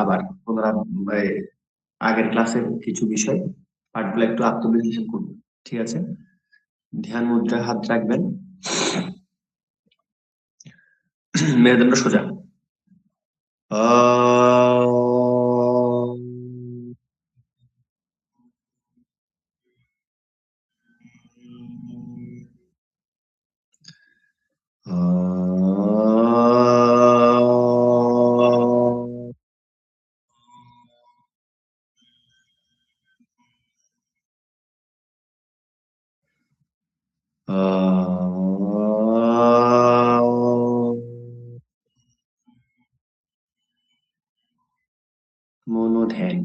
আবার পুনরায় আগের ক্লাসের কিছু বিষয় পাঠগুলো একটু আত্মবিশ্লেষণ করব। ঠিক আছে, ধ্যান মুদ্রায় হাত রাখবেন, মেরুদণ্ড সোজা। মনোধ্যান।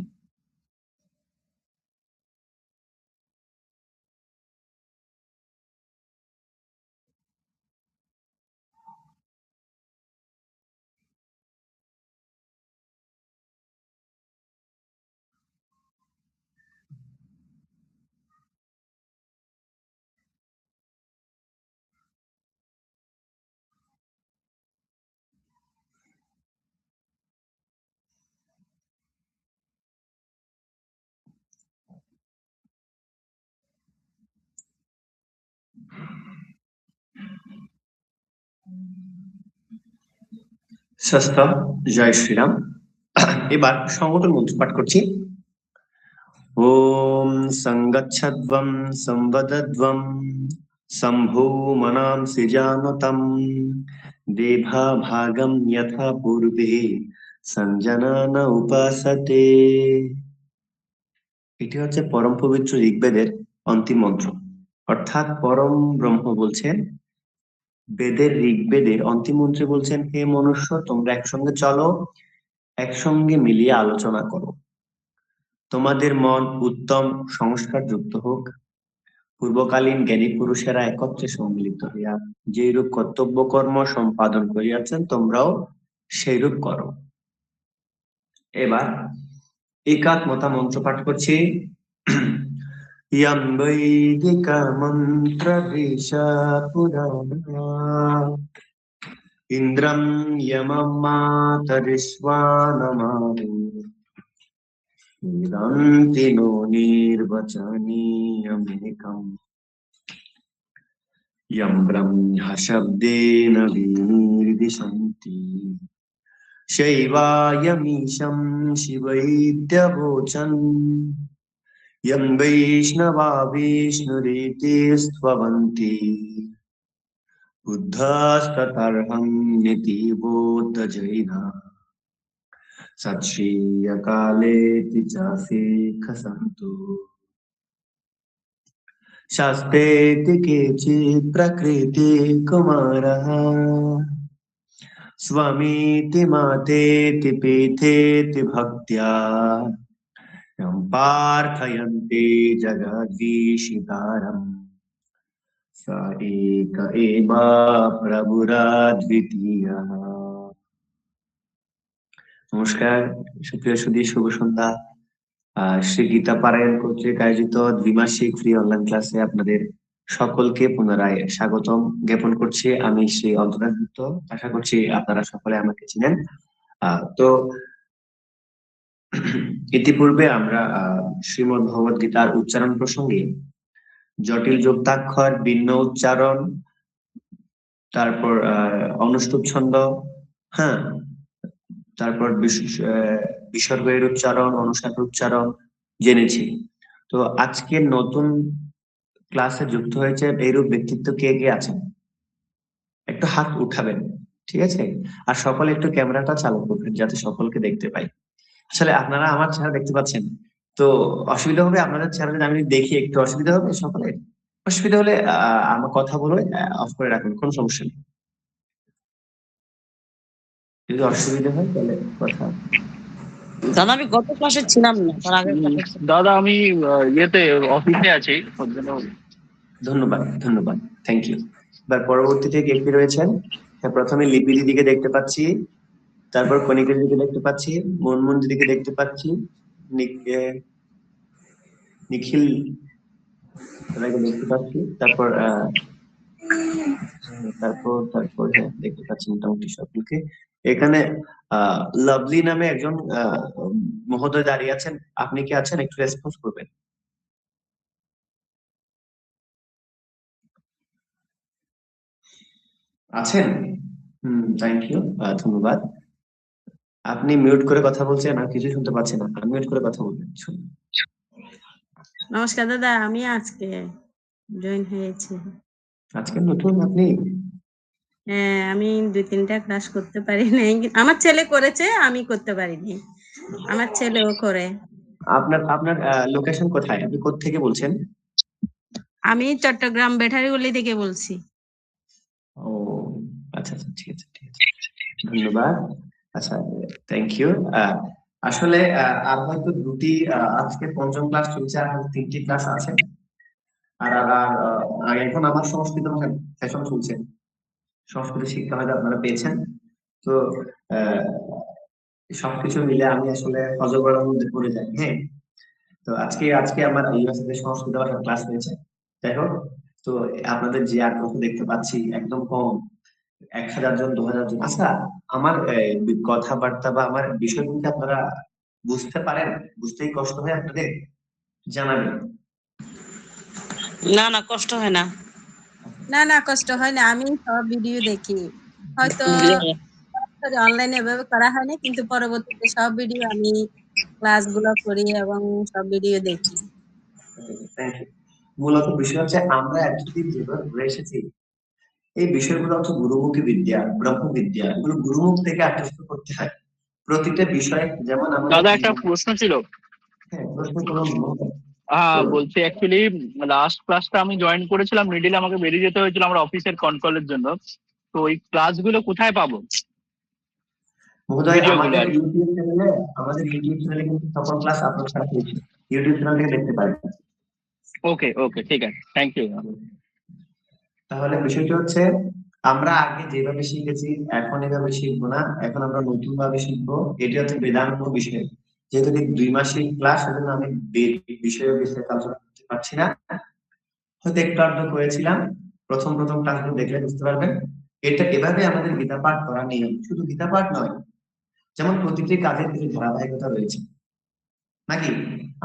শাস্তা, জয় শ্রীরাম। এবার সংগঠন মন্ত্র পাঠ করছি। ওম সংগচ্ছধ্বম সংবদধ্বম সম্ভূমনাংসি জানতম দেভা ভাগম যথা পূর্বে সঞ্জনান উপাসতে। এটি হচ্ছে পরম পবিত্র ঋগ্বেদের অন্তিম মন্ত্র। অর্থাৎ পরম ব্রহ্ম বলছেন, বেদের ঋগ্বেদের অন্তিম মন্ত্রে বলছেন, হে মনুষ্য, তোমরা একসঙ্গে চলো, একসঙ্গে মিলিয়ে আলোচনা করো। তোমাদের মন উত্তম সংস্কার যুক্ত হোক। পূর্বকালীন জ্ঞানী পুরুষেরা একত্রে সম্মিলিত হইয়া যেরূপ কর্তব্য কর্ম সম্পাদন করিয়াছেন, তোমরাও সেইরূপ করো। এবার একাত্মতা মন্ত্র পাঠ করছি। ইয়ং বৈদিকা মন্ত্র ভিষা পুরাণা ইন্দ্রম ইয়মম মাতরিশ্বানমানি বেদান্তি নো নির্বচনীয়মেকম यं ब्रह्म शब्देन विनिर्दिशन्ति शैवायमीशं शिवैत्यवोचन् यं वैष्णवा विष्णुरिति स्तवन्ति बुद्धस्ततर्हं निति बौद्धजैना सत्श्रीयकालेति च सिक्खसन्तु शास्त्रेति केचित् प्रकृति कुमारः स्वमीति मातेति पीथेति भक्त्या यं पार्थयन्ते जगदीशितारम् स एक एव प्रभुराद्वितीयः। নমস্কার, সুপ্রিয় সুধী, শুভ সন্ধ্যা। শ্রী গীতা পারায়ণ কর্তৃক আয়োজিত দ্বিমাসিক ফ্রি অনলাইন ক্লাসে আপনাদের সকলকে পুনরায় স্বাগতম জ্ঞাপন করছি। আমি শ্রী অন্তরাজ গুপ্ত। আশা করছি আপনারা সকলে আমাকে চিনেন। তো ইতিপূর্বে আমরা শ্রীমদ্ ভগবদ গীতার উচ্চারণ প্রসঙ্গে জটিল যুক্তাক্ষর, ভিন্ন উচ্চারণ, তারপর অনুষ্টুপ ছন্দ, হ্যাঁ, তারপর বিসর্গের উচ্চারণ, অনুসারের উচ্চারণ জেনেছি। তো আজকের নতুন ক্লাসে যুক্ত হয়েছে এইরূপ ব্যক্তিত্ব কে কে আছেন? একটু হাত উঠাবেন, ঠিক আছে? আর সকলে একটু ক্যামেরাটা চালু করবেন যাতে সকলকে দেখতে পাই। আসলে আপনারা আমার চেহারা দেখতে পাচ্ছেন, তো অসুবিধা হবে আপনাদের চেহারা যদি আমি দেখি, একটু অসুবিধা হবে সকলের? অসুবিধা হলে আমার কথা বলে অফ করে রাখুন, কোনো সমস্যা নেই। যদি অসুবিধা হয় তাহলে কথা। দাদা আমি গত ক্লাসে ছিলাম না, তার আগের ক্লাসে দাদা আমি ইয়েতে অফিসে আছি। ধন্যবাদ, ধন্যবাদ, থ্যাংক ইউ। এবার পরবর্তীতে কে কে রয়েছেন? হ্যাঁ, প্রথমে লিপি দিদিকে দেখতে পাচ্ছি, তারপর কণিকা দিদিকে দেখতে পাচ্ছি, মনমুন দিদিকে দেখতে পাচ্ছি, নিখিল দাদাকে দেখতে পাচ্ছি, তারপর তারপর হ্যাঁ, দেখতে পাচ্ছি মোটামুটি সকলকে এখানে। লাভলি নামে একজন মহোদয় দাঁড়িয়ে আছেন, আপনি কি আছেন? একটু রেসপন্স করবেন। আছেন? থ্যাংক ইউ, ধন্যবাদ। আপনি মিউট করে কথা বলছেন, আর কিছু শুনতে পাচ্ছি না, আনমিউট করে কথা বলবেন। নমস্কার দাদা, আমি আজকে জয়েন হয়েছি। আজকে নতুন আপনি? হ্যাঁ, আমি 2-3টা ক্লাস করতে পারি নাই। আমার ছেলে করেছে, আমি করতে পারিনি। আমার ছেলেও করে। আপনার আপনার লোকেশন কোথায়? আপনি কোথা থেকে বলছেন? আমি চট্টগ্রাম বেঠারিগলি থেকে বলছি। ও আচ্ছা আচ্ছা, ঠিক আছে ঠিক আছে, ধন্যবাদ। আচ্ছা, থ্যাংক ইউ। আসলে আর হয়তো দুটি, আজকে পঞ্চম ক্লাস চলছে, আর হয়তো 3টি ক্লাস আছে। আর আর আর এখন আমার সংস্কৃত ভাষার সেশন চলছে, সংস্কৃত শিক্ষা হয়তো আপনারা পেয়েছেন। তো আহ, সবকিছু মিলে আমি আসলে অজগরের মধ্যে পড়ে যাই। হ্যাঁ, তো আজকে আজকে আমার ইউনিভার্সিটিতে সংস্কৃত ভাষার ক্লাস হয়েছে। যাই হোক, তো আপনাদের যে আগ্রহ দেখতে পাচ্ছি একদম কম, 1000 জন 2000 জন। আচ্ছা, আমার কথাবার্তা বা আমার বিষয়গুলো কি আপনারা বুঝতে পারেন? বুঝতেই কষ্ট হয় আপনাদের? জানাবেন। না না, কষ্ট হয় না। না, না, কষ্ট হয় না। আমি সব ভিডিও দেখি। হয়তো অনলাইনে এভাবে করা হয়নি, কিন্তু পরবর্তীতে সব ভিডিও আমি ক্লাসগুলো করি এবং সব ভিডিও দেখি। Thank you. মূলত বিষয় হচ্ছে আমরা এতদিন যেভাবে ঘুরে এসেছি, এই বিষয়গুলো হচ্ছে গুরুমুখী বিদ্যা, ব্রহ্মবিদ্যা, এগুলো গুরুমুখ থেকে আত্মস্থ করতে হয় প্রতিটা বিষয়। যেমন আমাদের দাদা একটা প্রশ্ন ছিল। হ্যাঁ, প্রশ্ন করুন। বলছি অ্যাকচুয়ালি লাস্ট ক্লাসটা আমি জয়েন করেছিলাম, মিডিলে আমাকে বেরিয়ে যেতে হয়েছিল আমার অফিসের কন্ট্রোলের জন্য। তো ওই ক্লাসগুলো কোথায় পাবো? মহোদয়, ভিডিওগুলো আর কি। আমাদের ইউটিউব চ্যানেলে কিন্তু সকল ক্লাস আপলোড করা হয়েছে, ইউটিউব চ্যানেল থেকে দেখতে পারবেন। ওকে ওকে, ঠিক আছে, থ্যাংক ইউ। তাহলে বিষয়টা হচ্ছে, আমরা আগে যেভাবে শিখেছি এখন এভাবে শিখবো না, এখন আমরা নতুন ভাবে শিখবো। এটি হচ্ছে বেদান্ত বিষয়। যেহেতু 2 মাসিক ক্লাস, সেজন্য আমি বিষয়ে বিস্তারিত আলোচনা করতে পারছি না। হয়তো একটু আধটু করেছিলাম, প্রথম প্রথম ক্লাসগুলো দেখলে বুঝতে পারবেন। এটা এভাবে আমাদের গীতা পাঠ করা নিয়ম। শুধু গীতা পাঠ নয়, যেমন প্রতিটি কাজের কিছু ধারাবাহিকতা রয়েছে নাকি?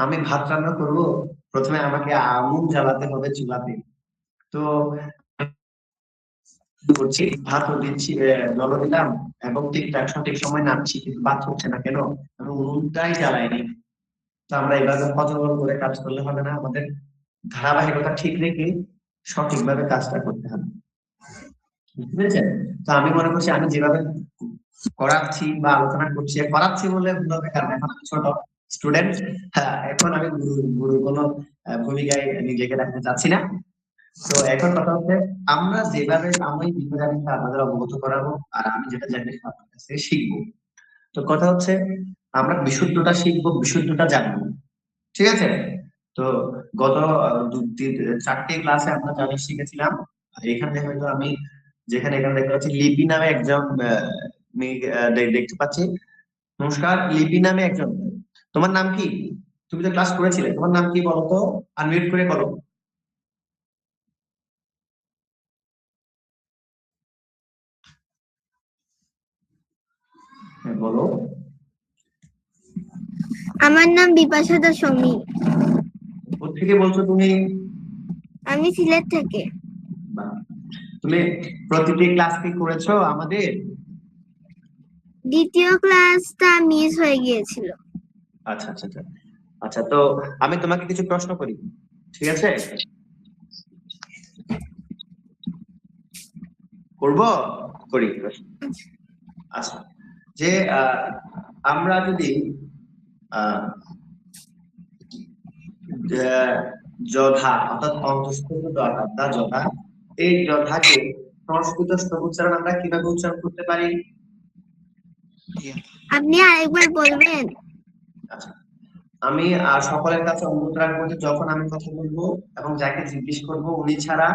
আমি ভাত রান্না করব, প্রথমে আমাকে আগুন জ্বালাতে হবে চুলাতে। তো করছি, ভাতও দিচ্ছি, জল দিলাম, এবং ঠিকঠাক সঠিক সময় নামছি, কিন্তু ভাত হচ্ছে না কেন? আমি উনুনটাই জ্বালাইনি। তো আমরা এভাবে হজবল করে কাজ করলে হবে না, আমাদের ধারাবাহিকতা ঠিক রেখে সঠিকভাবে কাজটা করতে হবে। বুঝতে পেরেছেন? তো আমি মনে করছি আমি যেভাবে করাচ্ছি বা আলোচনা করছি, করাচ্ছি বলে ভুল হবে, কারণ এখন আমি ছোট স্টুডেন্ট। হ্যাঁ, এখন আমি গুরু কোনো ভূমিকায় নিজেকে রাখতে চাচ্ছি না। তো এখন কথা হচ্ছে, আমরা যেভাবে আমি যেটা জানি তা আপনাদের অবগত করাবো, আর আমি যেটা জানি সেটা আপনার কাছ থেকে শিখবো। তো কথা হচ্ছে, আমরা বিশুদ্ধটা শিখবো, বিশুদ্ধটা জানবো। ঠিক আছে? তো গত 4টে ক্লাসে আমরা যা যা শিখেছিলাম, এখানে হয়তো আমি যেখানে এখানে দেখতে পাচ্ছি লিপি নামে একজন মেয়ে, দেখতে পাচ্ছি। নমস্কার, লিপি নামে একজন। তোমার নাম কি? তুমি তো ক্লাস করেছিলে, তোমার নাম কি বলো তো? আনমিউট করে বলো। হ্যাঁ, বলো। আমার নাম বিপাশা দশমী। কোথেকে বলছো তুমি? আমি সিলেট থেকে। বাহ। তুমি প্রতিটি ক্লাস কি করেছো আমাদের? দ্বিতীয় ক্লাসটা মিস হয়ে গিয়েছিল। আচ্ছা আচ্ছা আচ্ছা। আচ্ছা, তো আমি তোমাকে কিছু প্রশ্ন করি, ঠিক আছে? করবো? করি প্রশ্ন। আচ্ছা, যে আমরা যদি আহ যথা অর্থাৎ অন্তস্থ যথা যথা, এই যথাকে সংস্কৃত শ্লোক উচ্চারণ আমরা কিভাবে উচ্চারণ করতে পারি? আপনি আরেকবার বলবেন? আচ্ছা, আমি সকলের কাছে অনুরোধ রাখবো যে যখন আমি কথা বলবো এবং যাকে জিজ্ঞেস করবো উনি ছাড়া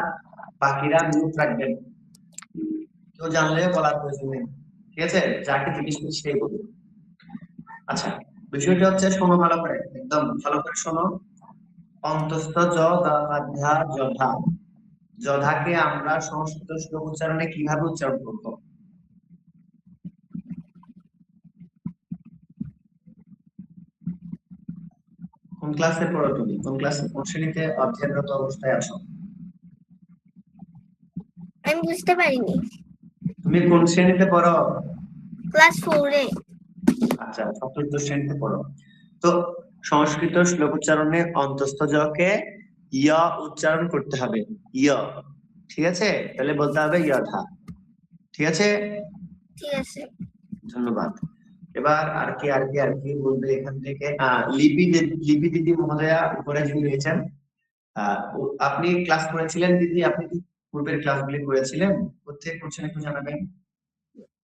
বাকিরা মিউট রাখবেন। কেউ জানলে বলার প্রয়োজন নেই, ঠিক আছে? যাকে জিজ্ঞেস করছি সেই বলবো। আচ্ছা, বিষয়টা হচ্ছে, শোনো ভালো করে, একদম ভালো করে শোনো। অন্তস্থ যথা যথা, যধাকে আমরা সংস্কৃত শ্লোক উচ্চারণে কিভাবে উচ্চারণ করব? কোন ক্লাসে পড়ো তুমি? কোন ক্লাসে, কোন শ্রেণীতে অধ্যয়নরত অবস্থায় আছো? আমি বুঝতে পারিনি। তুমি কোন শ্রেণীতে পড়ো? ক্লাস 4-এ। আচ্ছা, চতুর্থ শ্রেণীতে পড়ো। তো সংস্কৃত শ্লোক উচ্চারণে অন্তস্থ জকে ইয় উচ্চারণ করতে হবে, ইয়। ঠিক আছে, তাহলে বলতে হবে ইয়থা। ঠিক আছে, ঠিক আছে। ধন্যবাদ। এবার আর কি বলবে এখান থেকে? লিপি দিদি মহোদয়া উপরে যিনি রয়েছেন, আপনি ক্লাস করেছিলেন দিদি? আপনি কি পূর্বের ক্লাসগুলি করেছিলেন? কোথায় করছেন একটু জানাবেন।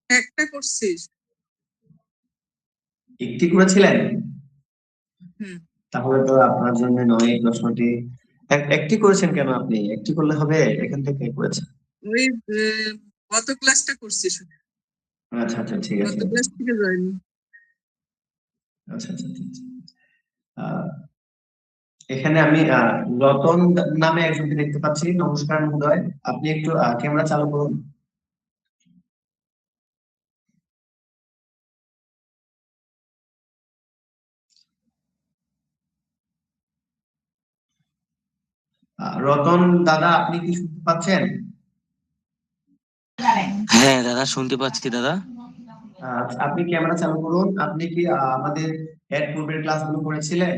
একটা করছিস? একটি করেছিলেন? হুম। তাহলে তো আপনার জন্য নয় এই প্রশ্নটি। একটি করেছেন কেন? আপনি একটি করলে হবে, এখান থেকে করেছেন। ওই গত ক্লাসটা করছিস? আচ্ছা আচ্ছা, ঠিক আছে। গত ক্লাস থেকে জয়েন। আচ্ছা আচ্ছা, ঠিক আছে। এখানে আমি রতন নামে একজনকে দেখতে পাচ্ছি। নমস্কার মহোদয়, আপনি একটু ক্যামেরা চালু করুন। রতন দাদা, আপনি কি শুনতে পাচ্ছেন? হ্যাঁ দাদা, শুনতে পাচ্ছি দাদা। আপনি ক্যামেরা চালু করুন। আপনি কি আমাদের এর পূর্বের ক্লাসগুলো করেছিলেন?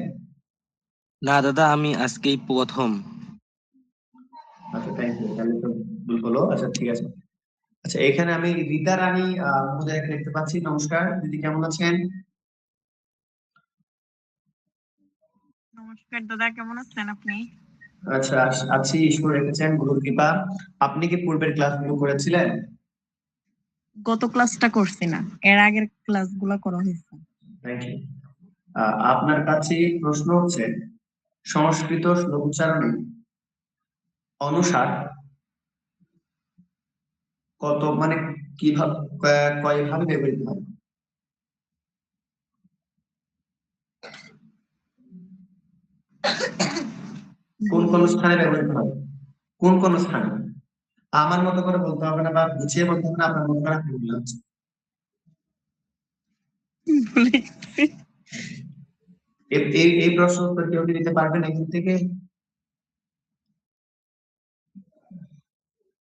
না দাদা, আমি আজকেই প্রথম। আচ্ছা, থ্যাংক ইউ। তাহলে তো ভুল হলো। আচ্ছা, ঠিক আছে। আচ্ছা, এখানে আমি রীতা রানী মহোদয়কে দেখতে পাচ্ছি। নমস্কার দিদি, কেমন আছেন? নমস্কার দাদা, কেমন আছেন আপনি? আচ্ছা, আছি, ঈশ্বর রেখেছেন, গুরুর কৃপা। আপনি কি পূর্বের ক্লাসগুলো করেছিলেন? গত ক্লাসটা করছি না, এর আগের ক্লাসগুলো করা হয়েছে। Thank you. আপনার কাছে প্রশ্ন হচ্ছে, সংস্কৃত শ্লোক উচ্চারণে অনুসার কত, মানে কিভাবে, কয়ভাবে ব্যবহৃত হয়? কোন কোন স্থানে ব্যবহৃত হয়? কোন কোন স্থানে? আমার মতো করে বলতে হবে না, বা গুছিয়ে বলতে হবে না, আপনার মতো করে আপনি বললে হচ্ছে। ভুলে গেছি। এই প্রশ্ন উত্তর কেউ কি দিতে পারবেন এখান থেকে?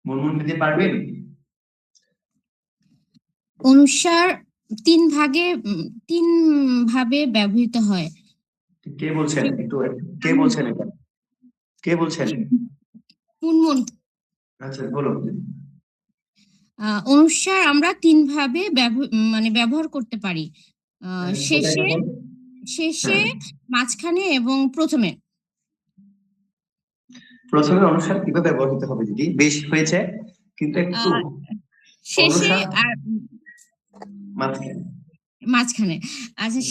মুনমুন দিতে পারবেন? অনুসার তিন ভাবে ব্যবহৃত হয়। কে বলছেন? কে বলছেন এটা? কে বলছেন? মুনমুন। আচ্ছা, বলুন। অনুসার আমরা তিন ভাবে ব্যবহার করতে পারি, শেষে, হ্যাঁ। মাঝখানে এবং প্রথমে। প্রথমে অনুসার কিভাবে ব্যবহৃত হবে দিদি? বেশ হয়েছে, কিন্তু একটু শেষে অনুসার আর মাঝখানে। আচ্ছা,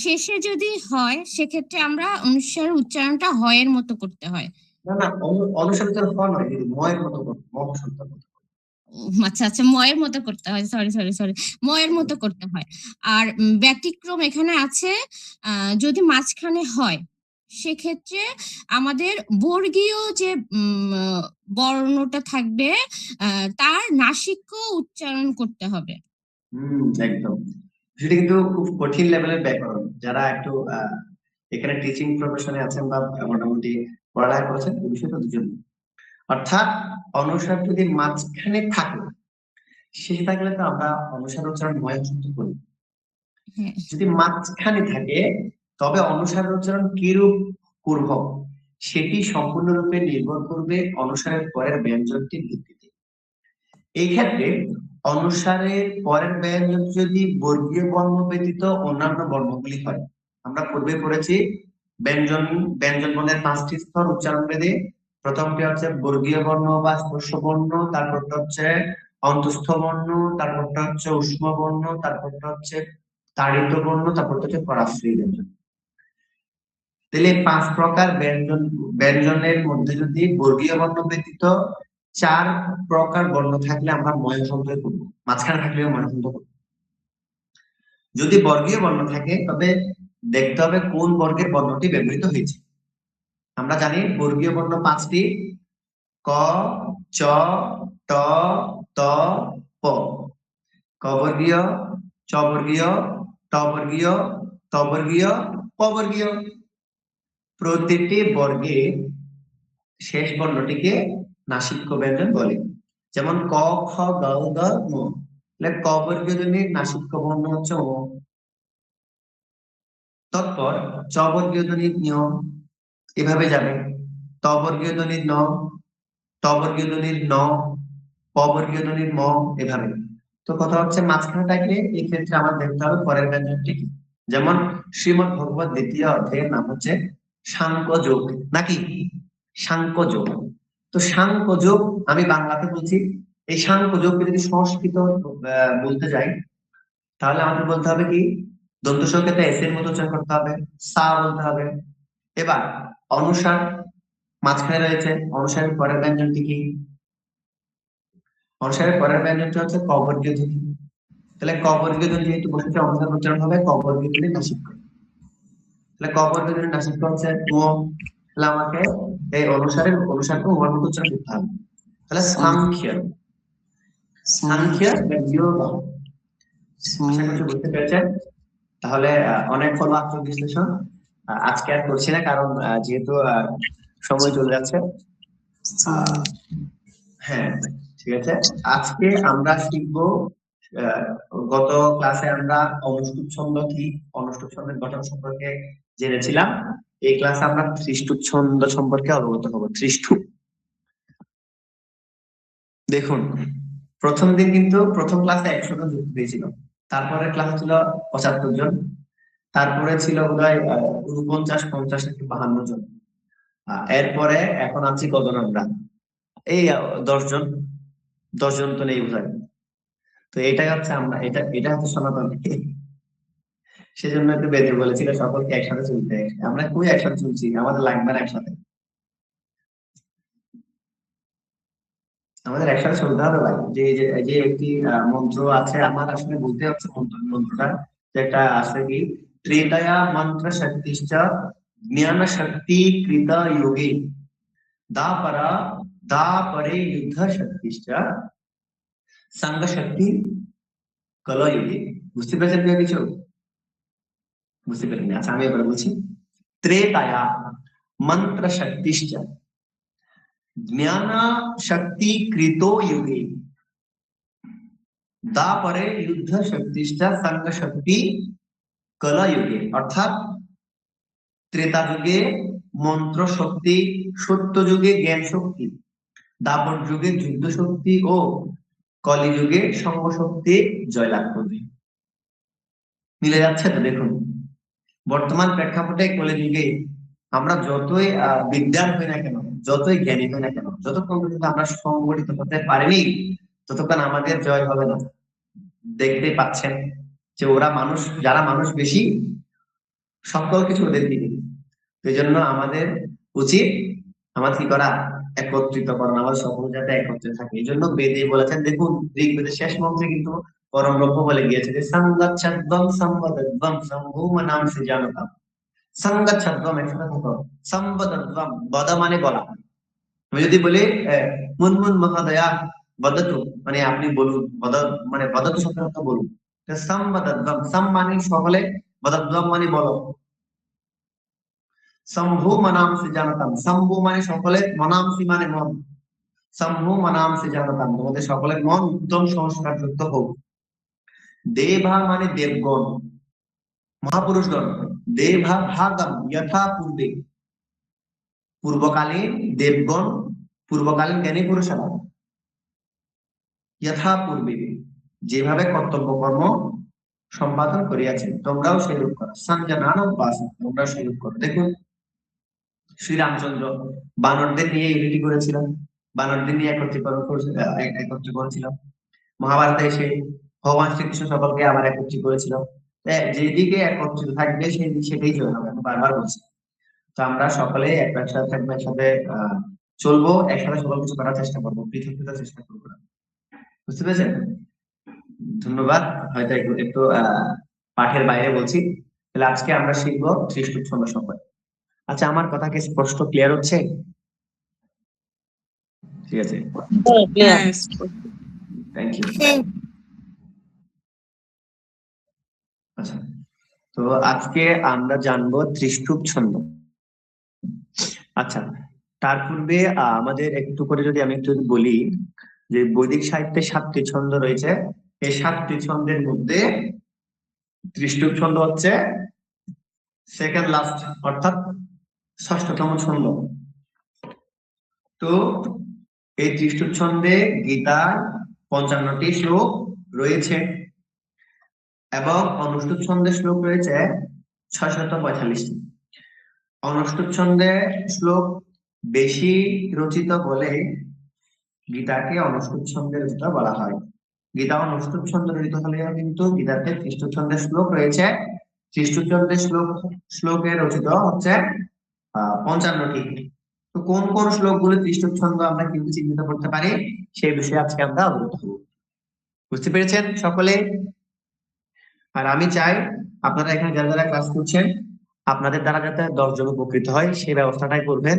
শেষে যদি হয় সেক্ষেত্রে আমরা অনুসার উচ্চারণটা হয়ের মতো করতে হয়। না না, অনুসার তো হয় নয় দিদি, ময়ের মতো করতে, আচ্ছা আচ্ছা, ময়ের মতো করতে হয়। সরি, ময়ের মতো করতে হয়। আর ব্যতিক্রম এখানে আছে, যদি মাঝখানে হয় সেক্ষেত্রে আমাদের বর্গীয় যে বর্ণটা থাকবে তার নাসিক্য উচ্চারণ করতে হবে। একদম। সেটা কিন্তু খুব কঠিন লেভেলের ব্যাকরণ। যারা একটু এখানে টিচিং প্রফেশনে আছেন বা মোটামুটি পড়ালেখা করেছেন, এই বিষয়টা দুজন। অর্থাৎ অনুসার যদি মাঝখানে থাকে, শেষে থাকলে তো আমরা অনুসার উচ্চারণ ময় শুদ্ধ করি। যদি মাঝখানে থাকে, তবে অনুসার উচ্চারণ কিরূপ করব সেটি সম্পূর্ণরূপে নির্ভর করবে অনুসারের পরের ব্যঞ্জনটির ভিত্তিতে। এই ক্ষেত্রে অনুসারের পরের ব্যঞ্জন যদি বর্গীয় বর্ণ ব্যতীত অন্যান্য বর্ণগুলি হয়, আমরা পূর্বে পড়েছি ব্যঞ্জন বর্ণের 5টি স্তর উচ্চারণ ভেদে। প্রথমটি হচ্ছে বর্গীয় বর্ণ বা স্পর্শ বর্ণ, তারপরটা হচ্ছে অন্তস্থ বর্ণ, তারপরটা হচ্ছে উষ্ম বর্ণ, তারপরটা হচ্ছে তাড়িত বর্ণ, তারপরটা হচ্ছে পরাশ্রয়ী ব্যঞ্জন। তাহলে 5 প্রকার ব্যঞ্জনের মধ্যে যদি বর্গীয় বর্ণ ব্যতীত 4 প্রকার বর্ণ থাকলে আমরা ময় সন্দেহ করব, মাঝখানে থাকলেও ময় সন্দেহ করব। যদি বর্গীয় বর্ণ থাকে, তবে দেখতে হবে কোন বর্গের বর্ণটি ব্যবহৃত হয়েছে। আমরা জানি বর্গীয় বর্ণ 5টি, ক, চ, ট, ত, প। ক বর্গীয়, চ বর্গীয়, ট বর্গীয়, ত বর্গীয়, প বর্গীয়। প্রতিটি বর্গের শেষ বর্ণটিকে নাসিক্য ব্যঞ্জন বলে। যেমন ক, খ, গ, ঘ, ম। তাহলে ক বর্গীয় ধ্বনির নাসিক্য বর্ণ হচ্ছে ও। তারপর চ বর্গীয় ধ্বনির নিয়ম এভাবে যাবে, ত বর্গীয় ধ্বনির ন, ট বর্গীয় ধ্বনির ন, প বর্গীয় ধ্বনির ম, এভাবে। তো কথা হচ্ছে মাঝখানে থাকলে এই ক্ষেত্রে আমার দেখতে হবে পরের ব্যঞ্জনটি কি। যেমন শ্রীমদ্ ভগবত দ্বিতীয় অধ্যায়ের নাম হচ্ছে সাংখ্যযোগ, নাকি? সাংখ্যযোগ। তো সাংখ্যযোগ আমি বাংলাতে বলছি, এই সাংখ্যযোগকে যদি সংস্কৃত বলতে যাই তাহলে আমাদের বলতে হবে কি, দন্ত সংকেতে এস এর মতো উচ্চারণ করতে হবে, সা বলতে হবে। এবার অনুসার মাঝখানে রয়েছে, অনুসারের পরের ব্যঞ্জনটি কি? অনুসারের পরের ব্যঞ্জনটি হচ্ছে ক বর্গীয় ধ্বনি। তাহলে ক বর্গীয় ধ্বনি যেহেতু বসেছে, অনুসার উচ্চারণ হবে ক বর্গীয় ধ্বনি নাসিক্য। তাহলে ক বর্গীয় ধ্বনি নাসিক্য হচ্ছে ও। তাহলে আমাকে এই অনুসারকে ওর মতো উচ্চারণ করতে হবে। তাহলে সাংখ্য, সাংখ্য বা যোগ। আশা করছি বুঝতে পেরেছেন। তাহলে অনেক হলো আত্মবিশ্লেষণ, আজকে আর করছি না, কারণ যেহেতু সময় চলে যাচ্ছে। হ্যাঁ, ঠিক আছে। আজকে আমরা শিখবো, গত ক্লাসে আমরা অনুষ্ঠুপ ছন্দ কি, অনুষ্ঠুপ ছন্দের গঠন সম্পর্কে জেনেছিলাম। এই ক্লাসে আমরা ত্রিষ্টুপ ছন্দ সম্পর্কে অবগত হব। ত্রিষ্টুপ দেখুন, প্রথম দিন কিন্তু প্রথম ক্লাসে 100 জন যুক্ত হয়েছিল, তারপরে ক্লাস ছিল 75 জন, তারপরে ছিল বোধহয় 49, 50 নাকি 52 জন। এরপরে এখন আছি কতজন আমরা? এই 10 জন। 10 জন তো নেই বোধহয়। তো এটাই হচ্ছে আমরা, এটা হচ্ছে সনাতন। সেজন্য একটু বেঁধে বলেছিল সকলকে একসাথে চলতে। আমরা খুবই একসাথে চলছি, আমাদের লাগবে না একসাথে, আমাদের একসাথে চলতে হবে ভাই। যে একটি মন্ত্র আছে, আমার আসলে বলতে হচ্ছে মন্ত্রটা, যেটা আছে কি, ত্রেতয়া মন্ত্র শক্তিশ্চ জ্ঞান শক্তি কৃত যোগে দাপরে যুদ্ধ শক্তিশ্চ সঙ্গ শক্তি কলয়োগে। বুঝতে পেরেছেন কেউ কিছু? বুঝতে পারিনি। আচ্ছা, আমি এবার বলছি। ত্রেতয়া মন্ত্র শক্তিশ্চ জ্ঞান শক্তি কৃত যোগে দাপরে যুদ্ধ শক্তিশ্চ সঙ্গ শক্তি কলয়োগে। অর্থাৎ ত্রেতা যুগে মন্ত্র শক্তি, সত্য যুগে জ্ঞান শক্তি, দাপর যুগে যুদ্ধ শক্তি ও কলি যুগে সঙ্গ শক্তি জয়লাভ করবে। মিলে যাচ্ছে তো? দেখুন, বর্তমান প্রেক্ষাপটে কলি যুগে আমরা যতই বিদ্যান হই না কেন, যতই জ্ঞানী হই না কেন, যতক্ষণ পর্যন্ত আমরা সংগঠিত হতে পারিনি ততক্ষণ আমাদের জয় হবে না। দেখতেই পাচ্ছেন যে ওরা মানুষ, যারা মানুষ বেশি, সকল কিছু ওদের দিকে। এই জন্য আমাদের উচিত আমাদের কি করা, একত্রিতকরণ, আমাদের সকল যাতে একত্রে থাকে। এই জন্য বেদে বলেছেন, দেখুন ঋগ্বেদের শেষ মন্ত্রে কিন্তু পরম ব্রহ্ম বলে গিয়েছে যে সংগচ্ছদ্বম সম্বদদ্বম সম্ভূমনাম সৃজানতাম। সংগচ্ছদ্বম, একসাথে থাকো, সম্বদদ্বম, বদ মানে বলা। আমি যদি বলি মুনমুন মহোদয়া বদতু, মানে আপনি বলুন, বদ মানে বদতু শব্দ বলুন। সম্বদদ্বম, সম মানে সকলে, বদদ্বম মানে বলো। শম্ভু মনাংসি জানতাম, শম্ভু মানে সকলে, মনাংসি মানে মন। শম্ভু মনাংসি জানতাম, তোমাদের সকলের মন উত্তম সংস্কার যুক্ত হোক। দেভা মানে দেবগণ, মহাপুরুষগণ। দেভা ভাগম যথা পূর্বে, পূর্বকালীন দেবগণ, পূর্বকালীন জ্ঞানী পুরুষেরা যথা পূর্বে যেভাবে কর্তব্য কর্ম সম্পাদন করিয়াছেন, তোমরাও সেইরূপ করো। সঞ্জনান বাস, তোমরাও সেইরূপ করো। দেখুন, শ্রীরামচন্দ্র বানরদের নিয়ে ইউনিটি করেছিলেন, বানরদের নিয়ে একত্র করেছিল। মহাভারতে এসে ভগবান শ্রীকৃষ্ণ সকলকে আবার একত্রিত করেছিল। যেদিকে একত্রিত থাকবে সেই দিক সেটাই জয় হবে, আমি বারবার বলছি। তো আমরা সকলে একসাথে থাকবো, একসাথে চলবো, একসাথে সকল কিছু করার চেষ্টা করবো, পৃথক চেষ্টা করবো না। বুঝতে পেরেছেন? ধন্যবাদ। হয়তো একটু পাঠের বাইরে বলছি। তাহলে আজকে আমরা শিখবো ত্রিষ্টুপ ছন্দ সম্পর্কে। আচ্ছা, আমার কথা কি স্পষ্ট ক্লিয়ার হচ্ছে? ঠিক আছে, ক্লিয়ার। হ্যাঁ স্পষ্ট। Thank you. হ্যাঁ আচ্ছা, তো আজকে আমরা জানবো ত্রিষ্টুপ ছন্দ। আচ্ছা, তার পূর্বে আমাদের একটু করে যদি আমি একটু বলি যে বৈদিক সাহিত্যে 7টি ছন্দ রয়েছে। এই 7টি ছন্দের মধ্যে ত্রিষ্টুপ ছন্দ হচ্ছে সেকেন্ড লাস্ট, অর্থাৎ 6ষ্ঠতম ছন্দ। তো এই ত্রিষ্টুপ ছন্দে গীতার 55টি শ্লোক রয়েছে এবং অনুষ্টুপ ছন্দে শ্লোক রয়েছে 645টি। অনুষ্টুপ ছন্দে শ্লোক বেশি রচিত বলে গীতাকে অনুষ্টুপ ছন্দে রচিত বলা হয়। গীতা অনুষ্টুপ ছন্দে রচিত হলেও কিন্তু গীতাতে ত্রিষ্টুপ ছন্দের শ্লোক রয়েছে। ত্রিষ্টুপ ছন্দের শ্লোকে রচিত হচ্ছে 55টি। তো কোন কোন শ্লোকগুলো ত্রিষ্টুপ ছন্দ আমরা কিন্তু চিহ্নিত করতে পারি সেই বিষয়ে আজকে আমরা অবগত হব। বুঝতে পেরেছেন সকলে? আর আমি চাই আপনারা এখানে যারা যারা ক্লাস করছেন আপনাদের দ্বারা যাতে 10 জন উপকৃত হয় সেই ব্যবস্থাটাই করবেন।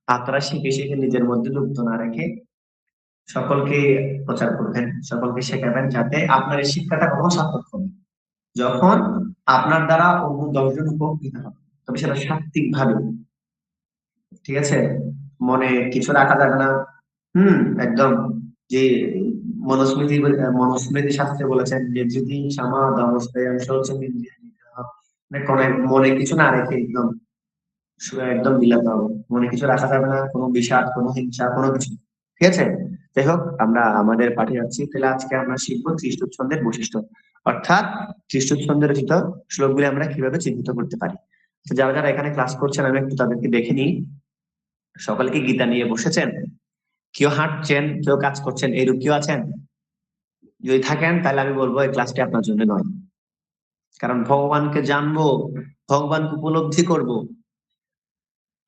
আপনারা শিখে শিখে নিজের মধ্যে লুপ্ত না রেখে সকলকে প্রচার করবেন, সকলকে শেখাবেন, যাতে আপনার এই শিক্ষাটা কখনো সার্থক হবে। যখন আপনার দ্বারা অন্য 10 জন উপকৃত হবে তবে সেটা সাত্বিক ভাবে, ঠিক আছে, মনে কিছু রাখা যাবে না। একদম যে মনুস্মৃতি শাস্ত্রে বলেছেন যে যদি সামা অবস্থায় মনে কিছু না রেখে একদম একদম বিলাতে হবে, মনে কিছু রাখা যাবে না, কোনো বিষাদ, কোনো হিংসা, কোনো কিছু। ঠিক আছে, যাই হোক আমরা আমাদের পাঠে যাচ্ছি। তাহলে আজকে আমরা শিখবো ত্রিষ্টুপ ছন্দের বৈশিষ্ট্য, অর্থাৎ ত্রিষ্টুপ ছন্দে রচিত শ্লোকগুলি আমরা কিভাবে চিহ্নিত করতে পারি। তো যারা যারা এখানে ক্লাস করছেন আমি একটু তাদেরকে দেখে নিই। সকলে কি গীতা নিয়ে বসেছেন? কেউ হাঁটছেন, কেউ কাজ করছেন, এইরূপ কেউ আছেন? যদি থাকেন তাহলে আমি বলবো এই ক্লাসটি আপনার জন্য নয়। কারণ ভগবানকে জানবো, ভগবানকে উপলব্ধি করব,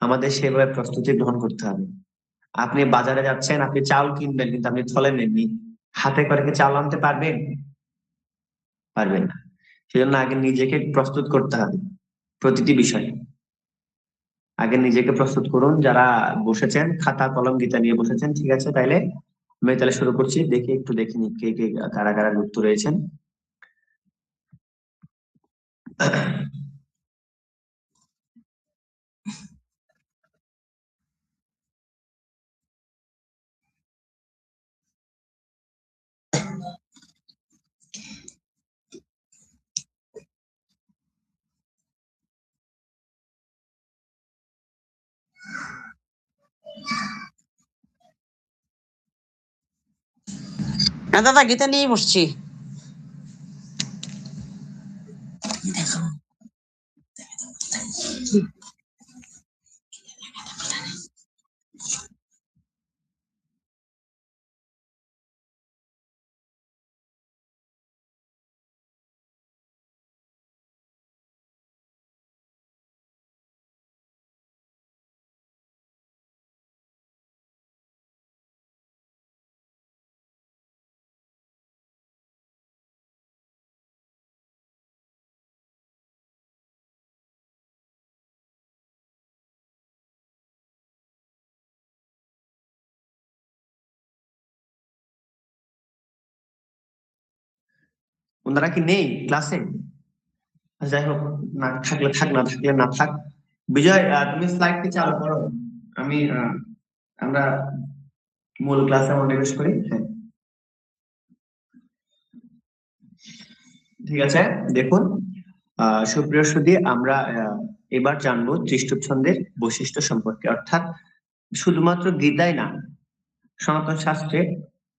আমাদের সেভাবে প্রস্তুতি গ্রহণ করতে হবে। আপনি বাজারে যাচ্ছেন, আপনি চাউল কিনবেন, কিন্তু আপনি থলে নেননি, হাতে করে কি চাউল আনতে পারবেন? পারবেন না। সেজন্য আগে নিজেকে প্রস্তুত করতে হবে প্রতিটি বিষয়ে। আগে নিজেকে প্রস্তুত করুন। যারা বসেছেন খাতা কলম গীতা নিয়ে বসেছেন, ঠিক আছে, তাইলে আমি তাহলে শুরু করছি। দেখি একটু দেখে নি কে কে কারা কারা যুক্ত রয়েছেন। হ্যাঁ দাদা, গীতা নিয়ে বসছি। ওনারা কি নেই ক্লাসে? যাই হোক, না থাকলে থাক, না থাকলে না থাক। বিজয়, তুমি স্লাইডটি চালু করো। আমি আমরা মূল ক্লাসে মনোনিবেশ করি। হ্যাঁ, ঠিক আছে। দেখুন সুপ্রিয় সুধী, আমরা এবার জানবো ত্রিষ্টুপ ছন্দের বৈশিষ্ট্য সম্পর্কে, অর্থাৎ শুধুমাত্র গীতায় না, সনাতন শাস্ত্রে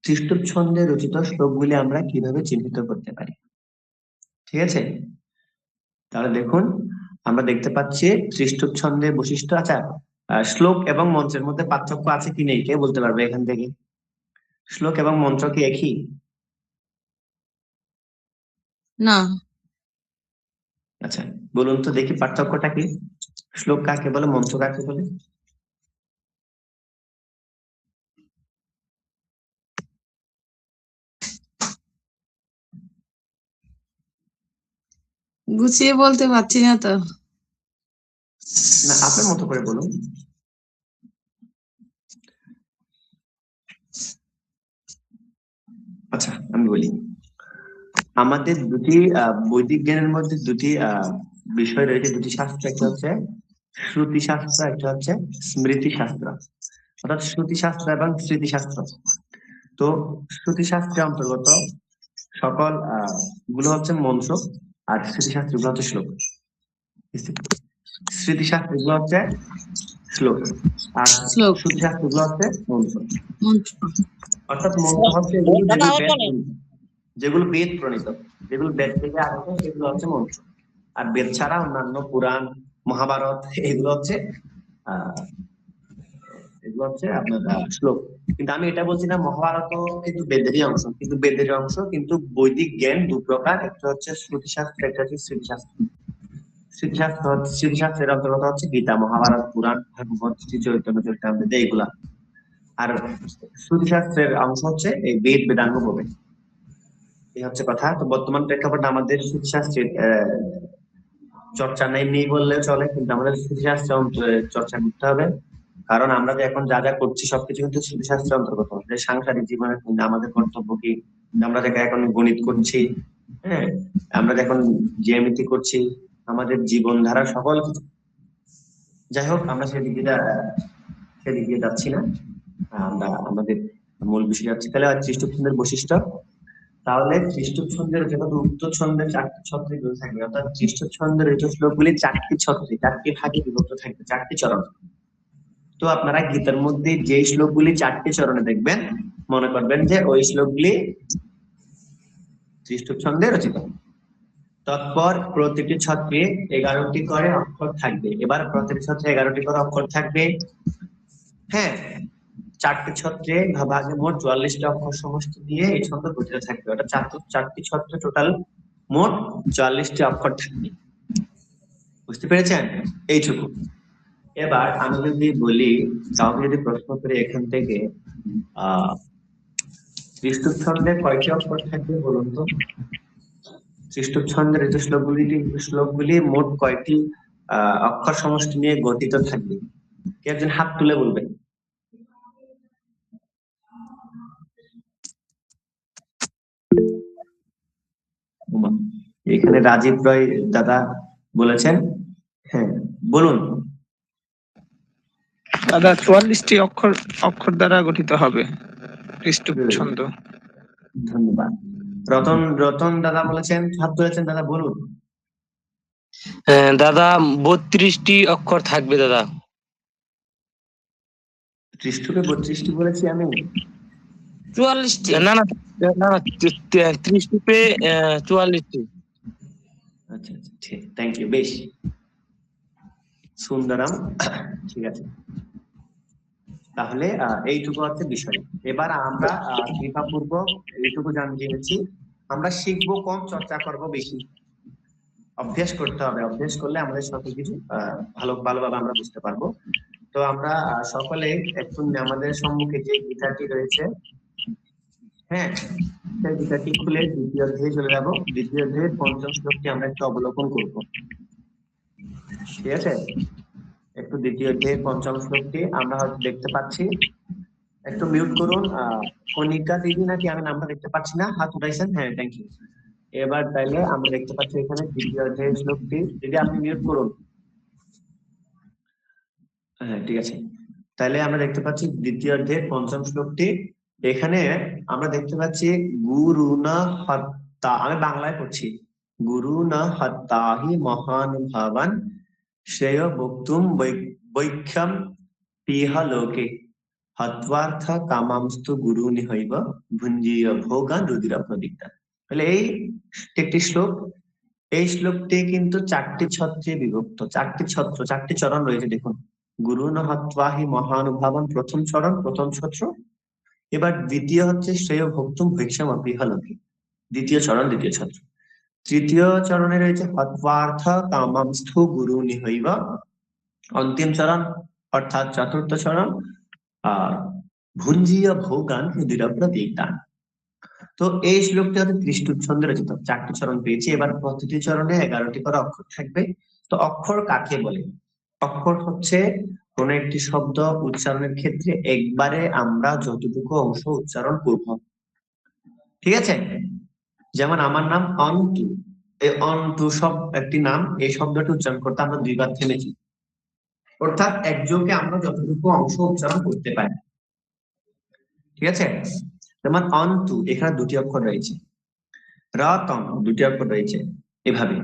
ত্রিষ্টুপ ছন্দে রচিত শ্লোকগুলি আমরা কিভাবে চিহ্নিত করতে পারি। ঠিক আছে, তাহলে দেখুন আমরা দেখতে পাচ্ছি ত্রিষ্টুপ ছন্দের বৈশিষ্ট্য। আচ্ছা, শ্লোক এবং মন্ত্রের মধ্যে পার্থক্য আছে কি নেই কে বলতে পারবে এখান থেকে? শ্লোক এবং মন্ত্র কি একই? না। আচ্ছা, বলুন তো দেখি পার্থক্যটা কি? শ্লোক কাকে বলে, মন্ত্র কাকে বলে? গুছিয়ে বলতে পারছি না তো। না, আপনার মতো করে বলুন। আচ্ছা আমি বলি, আমাদের দুটি বৈদিক জ্ঞানের মধ্যে দুটি বিষয় রয়েছে, দুটি শাস্ত্র, একটা হচ্ছে শ্রুতি শাস্ত্র, একটা হচ্ছে স্মৃতি শাস্ত্র, অর্থাৎ শ্রুতি শাস্ত্র এবং স্মৃতি শাস্ত্র। তো শ্রুতি শাস্ত্রের অন্তর্গত সকল গুলো হচ্ছে মন্ত্র, আর স্মৃতি শাস্ত্র গুলো হচ্ছে শ্লোক। স্মৃতি শাস্ত্র গুলো হচ্ছে শ্লোক, আর শ্লোক। শ্রুতি শাস্ত্র গুলো হচ্ছে মন্ত্র। মন্ত্র। অর্থাৎ মন্ত্র হচ্ছে এগুলো দাদা যেগুলো আবার বেদ বলেন। যেগুলো বেদ প্রণীত, যেগুলো বেদ থেকে আসে সেগুলো হচ্ছে মন্ত্র। আর বেদ ছাড়া অন্যান্য পুরাণ, মহাভারত এগুলো হচ্ছে আপনার শ্লোক। কিন্তু আমি এটা বলছি না মহাভারত কিন্তু বেদেরই অংশ, কিন্তু বেদের অংশ, কিন্তু বৈদিক জ্ঞান দু প্রকার, একটা হচ্ছে শ্রুতি শাস্ত্র, একটা হচ্ছে স্মৃতিশাস্ত্র। স্মৃতিশাস্ত্রের অন্তর্গত হচ্ছে গীতা, মহাভারত, পুরাণ, ভাগবত, শ্রী চৈতন্য চরিতামৃত এইগুলা। আর শ্রুতিশাস্ত্রের অংশ হচ্ছে এই বেদ, বেদাঙ্গ বলে। এই হচ্ছে কথা। তো বর্তমান প্রেক্ষাপটে আমাদের শ্রুতিশাস্ত্রের চর্চা নেই বললেও চলে, কিন্তু আমাদের শ্রুতিশাস্ত্রের চর্চা করতে হবে। কারণ আমরা যে এখন যা যা করছি সবকিছু কিন্তু শ্রুতিশাস্ত্রের অন্তর্গত। যে সাংসারিক জীবনে আমাদের কর্তব্য কি, আমরা যে এখন গণিত করছি, হ্যাঁ, আমরা যে এখন জ্যামিতি করছি, আমাদের জীবনধারা সকল কিছু। যাই হোক, আমরা সেদিকে যাচ্ছি না, আমরা আমাদের মূল বিষয় যাচ্ছি। তাহলে ত্রিষ্টুপ ছন্দের বৈশিষ্ট্য, তাহলে ত্রিষ্টুপ ছন্দের যেহেতু উত্তর ছন্দের 4টি ছত্রে থাকবে, অর্থাৎ ত্রিষ্টুপ ছন্দের ঋতু শ্লোকগুলি 4টি ছত্রে, 4টি ভাগে বিভক্ত থাকবে, 4টি চরণ। তো আপনারা গীতার মধ্যে যে শ্লোকগুলি 4টি চরণে দেখবেন, মনে করবেন যে ওই শ্লোকগুলি ত্রিষ্টুপ ছন্দে রচিত। তৎপর প্রতিটি ছত্রে 11টি করে অক্ষর থাকবে। এবার প্রতিটি ছত্রে 11টি করে অক্ষর থাকবে। হ্যাঁ, 4টি ছত্রে ভাগে মোট 44টি অক্ষর সমষ্টি দিয়ে এই ছন্দ গঠিত থাকবে। ওটা 4টি ছত্রে টোটাল মোট 44টি অক্ষর থাকবে। বুঝতে পেরেছেন? এইটুকু। এবার আমি যদি বলি, কাউকে যদি প্রশ্ন করি এখান থেকে, ত্রিষ্টুপ ছন্দে কয়টি অক্ষর থাকবে বলুন তো? ত্রিষ্টুপ ছন্দের ঋতু শ্লোকগুলি মোট কয়টি অক্ষর সমষ্টি নিয়ে গঠিত থাকবে? কে একজন হাত তুলে বলবেন? এখানে রাজীব রয় দাদা বলেছেন, হ্যাঁ বলুন। দাদা 44টি অক্ষর দ্বারা গঠিত হবে ত্রিষ্টুপ ছন্দ। ধন্যবাদ। রতন দাদা বলেছেন, হাত তুলেছেন, দাদা বলুন। দাদা 32টি অক্ষর থাকবে দাদা। ত্রিষ্টুপে 32টি বলেছি আমি? 44টি। না না না, ত্রিষ্টুপে 44টি। আচ্ছা আচ্ছা, ঠিক, থ্যাংক ইউ, বেশ সুন্দরম, ঠিক আছে। তাহলে এইটুকু হচ্ছে বিষয়। এবার আমরা কৃপাপূর্বক এইটুকু জেনেছি, আমরা শিখবো কম, চর্চা করব বেশি। অভ্যাস করতে হবে, অভ্যাস করলে আমাদের সকল কিছু ভালোভাবে আমরা বুঝতে পারবো। তো আমরা সকলে একটু আমাদের সম্মুখে যে গীতাটি রয়েছে, হ্যাঁ, সেই গীতাটি খুলে দ্বিতীয় অধ্যায়ে চলে যাবো। দ্বিতীয় অধ্যায়ের 5ম শ্লোকটি আমরা একটু অবলোকন করবো, ঠিক আছে? একটু দ্বিতীয় অধ্যায়ের 5ম শ্লোকটি আমরা হয়তো দেখতে পাচ্ছি। একটু মিউট করুন। কণিকা দিদি নাকি, আমি নামটা দেখতে পাচ্ছি না, হাত উঠাইছেন, হ্যাঁ থ্যাংক ইউ। এবার তাইলে আমরা দেখতে পাচ্ছি এখানে দ্বিতীয় অধ্যায়ের শ্লোকটি, দিদি আপনি মিউট করুন। হ্যাঁ ঠিক আছে, তাহলে আমরা দেখতে পাচ্ছি দ্বিতীয় অধ্যায়ের 5ম শ্লোকটি। এখানে আমরা দেখতে পাচ্ছি গুরু না হত্যা, আমি বাংলায় পড়ছি, গুরু না হত্যাহি মহানুভাবান শ্রেয় বক্তুম বৈক্ষম পিহ লোকে হত্বার্থ কামামস্তু গুরু নিহৈব ভুঞ্জীয় ভোগান রুদিরপ্রদিগ্ধা। তাহলে এই একটি শ্লোক, এই শ্লোকটি কিন্তু 4টি ছত্রে বিভক্ত, 4টি ছত্র, 4টি চরণ রয়েছে। দেখুন, গুরু ন হত্বাহি মহানুভাবন প্রথম চরণ, প্রথম ছত্র। এবার দ্বিতীয় হচ্ছে শ্রেয় ভক্তুম ভৈক্ষম অপিহলোকে, দ্বিতীয় চরণ, দ্বিতীয় ছত্র। তৃতীয় চরণে রয়েছে হত্বার্থ কামামস্থু গুরু নিহৈব, অন্তিম চরণ অর্থাৎ চতুর্থ চরণ ভুঞ্জীয় ভোগান রুদিরপ্রদিগ্ধা। তো এই শ্লোকটি হচ্ছে ত্রিষ্টুপ ছন্দে রচিত, 4টি চরণ পেয়েছি। এবার প্রতিটি চরণে 11টি করে অক্ষর থাকবে। তো অক্ষর কাকে বলে? অক্ষর হচ্ছে কোন একটি শব্দ উচ্চারণের ক্ষেত্রে একবারে আমরা যতটুকু অংশ উচ্চারণ করব, ঠিক আছে? যেমন আমার নাম অন্তু, এই অন্তু সব একটি নাম, এই শব্দটি উচ্চারণ করতে আমরা দুইবার থেমেছি, অর্থাৎ একযোগে আমরা যতটুকু অংশ উচ্চারণ করতে পারি। ঠিক আছে? যেমন অন্তু, এখানে দুটি অক্ষর রয়েছে, রতন দুটি অক্ষর রয়েছে, এভাবে।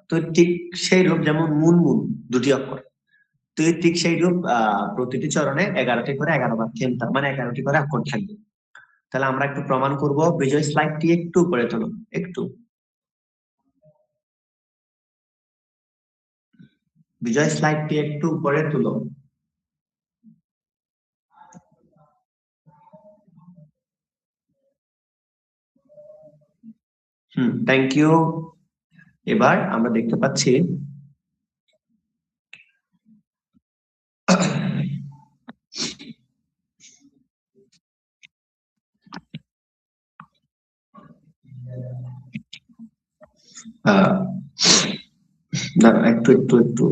তো ঠিক সেই রূপ যেমন মুনমুন দুটি অক্ষর, তো ঠিক সেই রূপ প্রতিটি চরণে 11টি করে 11 বার থেমতাম, মানে 11টি করে অক্ষর থাকবে। তাহলে আমরা একটু প্রমাণ করব। বিজয় স্লাইডটি একটু উপরে তোলো, একটু বিজয় স্লাইডটি একটু উপরে তুলো। Thank you. এবার আমরা দেখতে পাচ্ছি একটু একটু একটু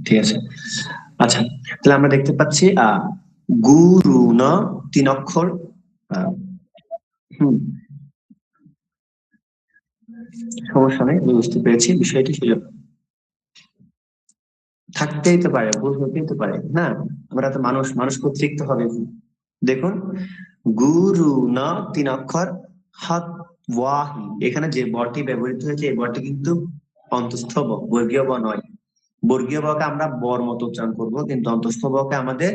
ঠিক আছে। আচ্ছা, তাহলে আমরা দেখতে পাচ্ছি গুরু ন 3 অক্ষর। সমস্যা নেই, আমি বুঝতে পেরেছি বিষয়টি। ছিল থাকতেই তো পারে, ভুল হতেই তো পারে না, আমরা তো মানুষ, মানুষ কর্তৃক তো হবে। দেখুন, গুরু না 3 অক্ষর, হাত ওয়াহি, এখানে যে বটি ব্যবহৃত হয়েছে এই বটি কিন্তু অন্তস্থ ব, বর্গীয় ব নয়। বর্গীয় বকে আমরা বর মতো উচ্চারণ করব, কিন্তু অন্তস্থ বকে আমাদের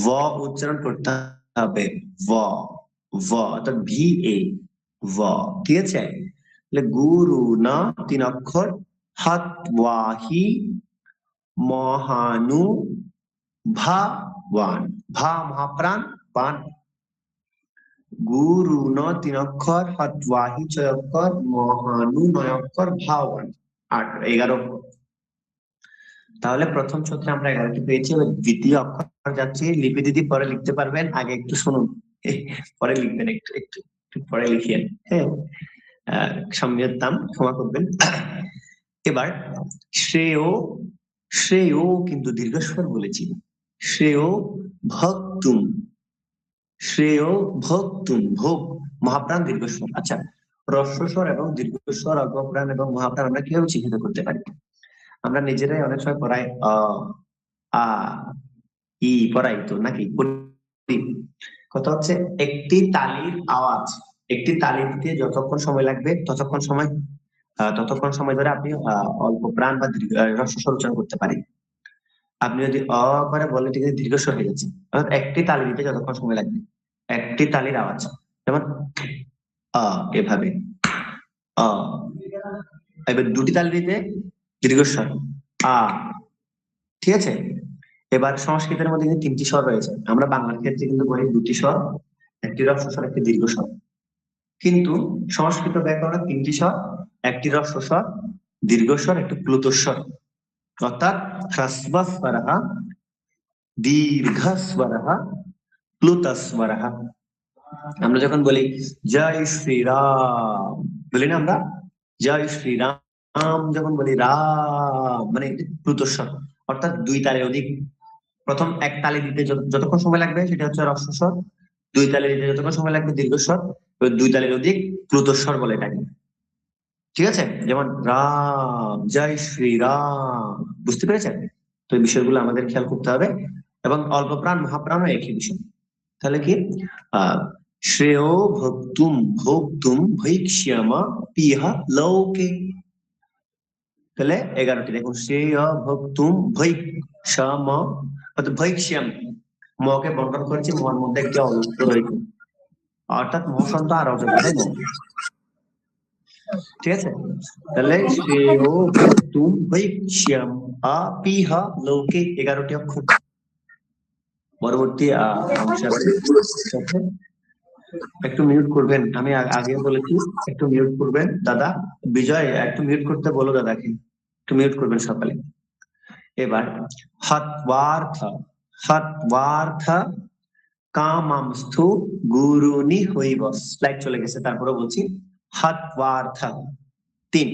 ভ উচ্চারণ করতে হবে, ভ ভ অর্থাৎ ভি এ, ভ। ঠিক আছে? তাহলে গুরু না 3 অক্ষর, হাত ওয়াহি মহানু ভাবান, ভা মহাপ্রাণ, বান। গুরু ন 3 অক্ষর, হতওয়াহি 6 অক্ষর, মহানু 9 অক্ষর, ভাবান 11 অক্ষর। তাহলে প্রথম সূত্রে আমরা 11টি পেয়েছি। এবার দ্বিতীয় অক্ষর যাচ্ছি। লিপি দিদি পরে লিখতে পারবেন, আগে একটু শুনুন, পরে লিখবেন, একটু একটু পরে লিখিয়েন। হ্যাঁ, সম্যতাম, ক্ষমা করবেন। এবার শ্রেয়, শ্রেয় কিন্তু দীর্ঘস্বর বলেছি, শ্রেয় ভক্তুম, শ্রেয় ভক্তুম, ভোগ মহাপ্রাণ দীর্ঘস্বর। আচ্ছা, হ্রস্বস্বর এবং দীর্ঘস্বর, অল্পপ্রাণ এবং মহাপ্রাণ আমরা কিভাবে চিহ্নিত করতে পারি? আমরা নিজেরাই অনেক সময় পড়াই, আ ই পড়াই তো নাকি? কথা হচ্ছে একটি তালির আওয়াজ, একটি তালি দিতে যতক্ষণ সময় লাগবে ততক্ষণ সময় ধরে আপনি অল্প প্রাণ বা হ্রস্বস্বর উচ্চারণ করতে পারেন। আপনি যদি অ করে বলেন ঠিক আছে, দীর্ঘস্বর হয়ে যাচ্ছে। অর্থাৎ একটি তালি দিতে যতক্ষণ সময় লাগবে, একটি তালির আওয়াজ, যেমন এভাবে এবার দুটি তালি দিতে দীর্ঘস্বর আ। ঠিক আছে? এবার সংস্কৃতের মধ্যে কিন্তু 3টি স্বর রয়েছে, আমরা বাংলার ক্ষেত্রে কিন্তু বলি 2টি স্বর, একটি হ্রস্বস্বর, একটি দীর্ঘস্বর। কিন্তু সংস্কৃত ব্যাকরণে 3টি স্বর, একটি হ্রস্বস্বর, দীর্ঘস্বর, একটি প্লুতস্বর। অর্থাৎ হ্রস্বস্বরঃ, দীর্ঘস্বরঃ, প্লুতস্বরঃ। আমরা যখন বলি জয় শ্রীরাম, বলি না আমরা জয় শ্রীরাম, যখন বলি রাম মানে প্লুতস্বর, অর্থাৎ 2 তালের অধিক। প্রথম এক তালি দিতে যতক্ষণ সময় লাগবে সেটা হচ্ছে হ্রস্বস্বর, 2 তালি দিতে যতক্ষণ সময় লাগবে দীর্ঘস্বর, 2 তালের অধিক প্লুতস্বর বলে এটাকে। ঠিক আছে? যেমন রাম, জয় শ্রীরাম, বুঝতে পেরেছেন? তো এই বিষয়গুলো আমাদের খেয়াল করতে হবে। এবং অল্প প্রাণ মহাপ্রাণও একই বিষয়। তাহলে কি শ্রেয় ভক্তুম, ভোক্তুম ভৈক্ষ্যাম পিহ লৌকে। তাহলে 11টি দেখুন, শ্রেয় ভক্তুম ভৈক্ষ্যাম, ভৈক্ষ্যাম, মকে বন্টন করেছি, মর মধ্যে একটি অলঙ্ক রয়েছে, অর্থাৎ মহসন্ত আর অজগর, তাই না? ঠিক আছে? তাহলে শ্রেয় ভক্তুম ভৈক্ষ্যাম পিহ লৌকে, 11টি অক্ষর। পরবর্তী একটু মিউট করবেন, আমি আগে বলেছি একটু মিউট করবেন দাদা। বিজয় একটু মিউট করতে বলো দাদাকে, একটু মিউট করবেন সকালে। এবার হত্বার্থ, হত্বার্থ কামামস্থু গুরুনি হইব। স্লাইড চলে গেছে, তারপরে বলছি হত্বার্থ 3।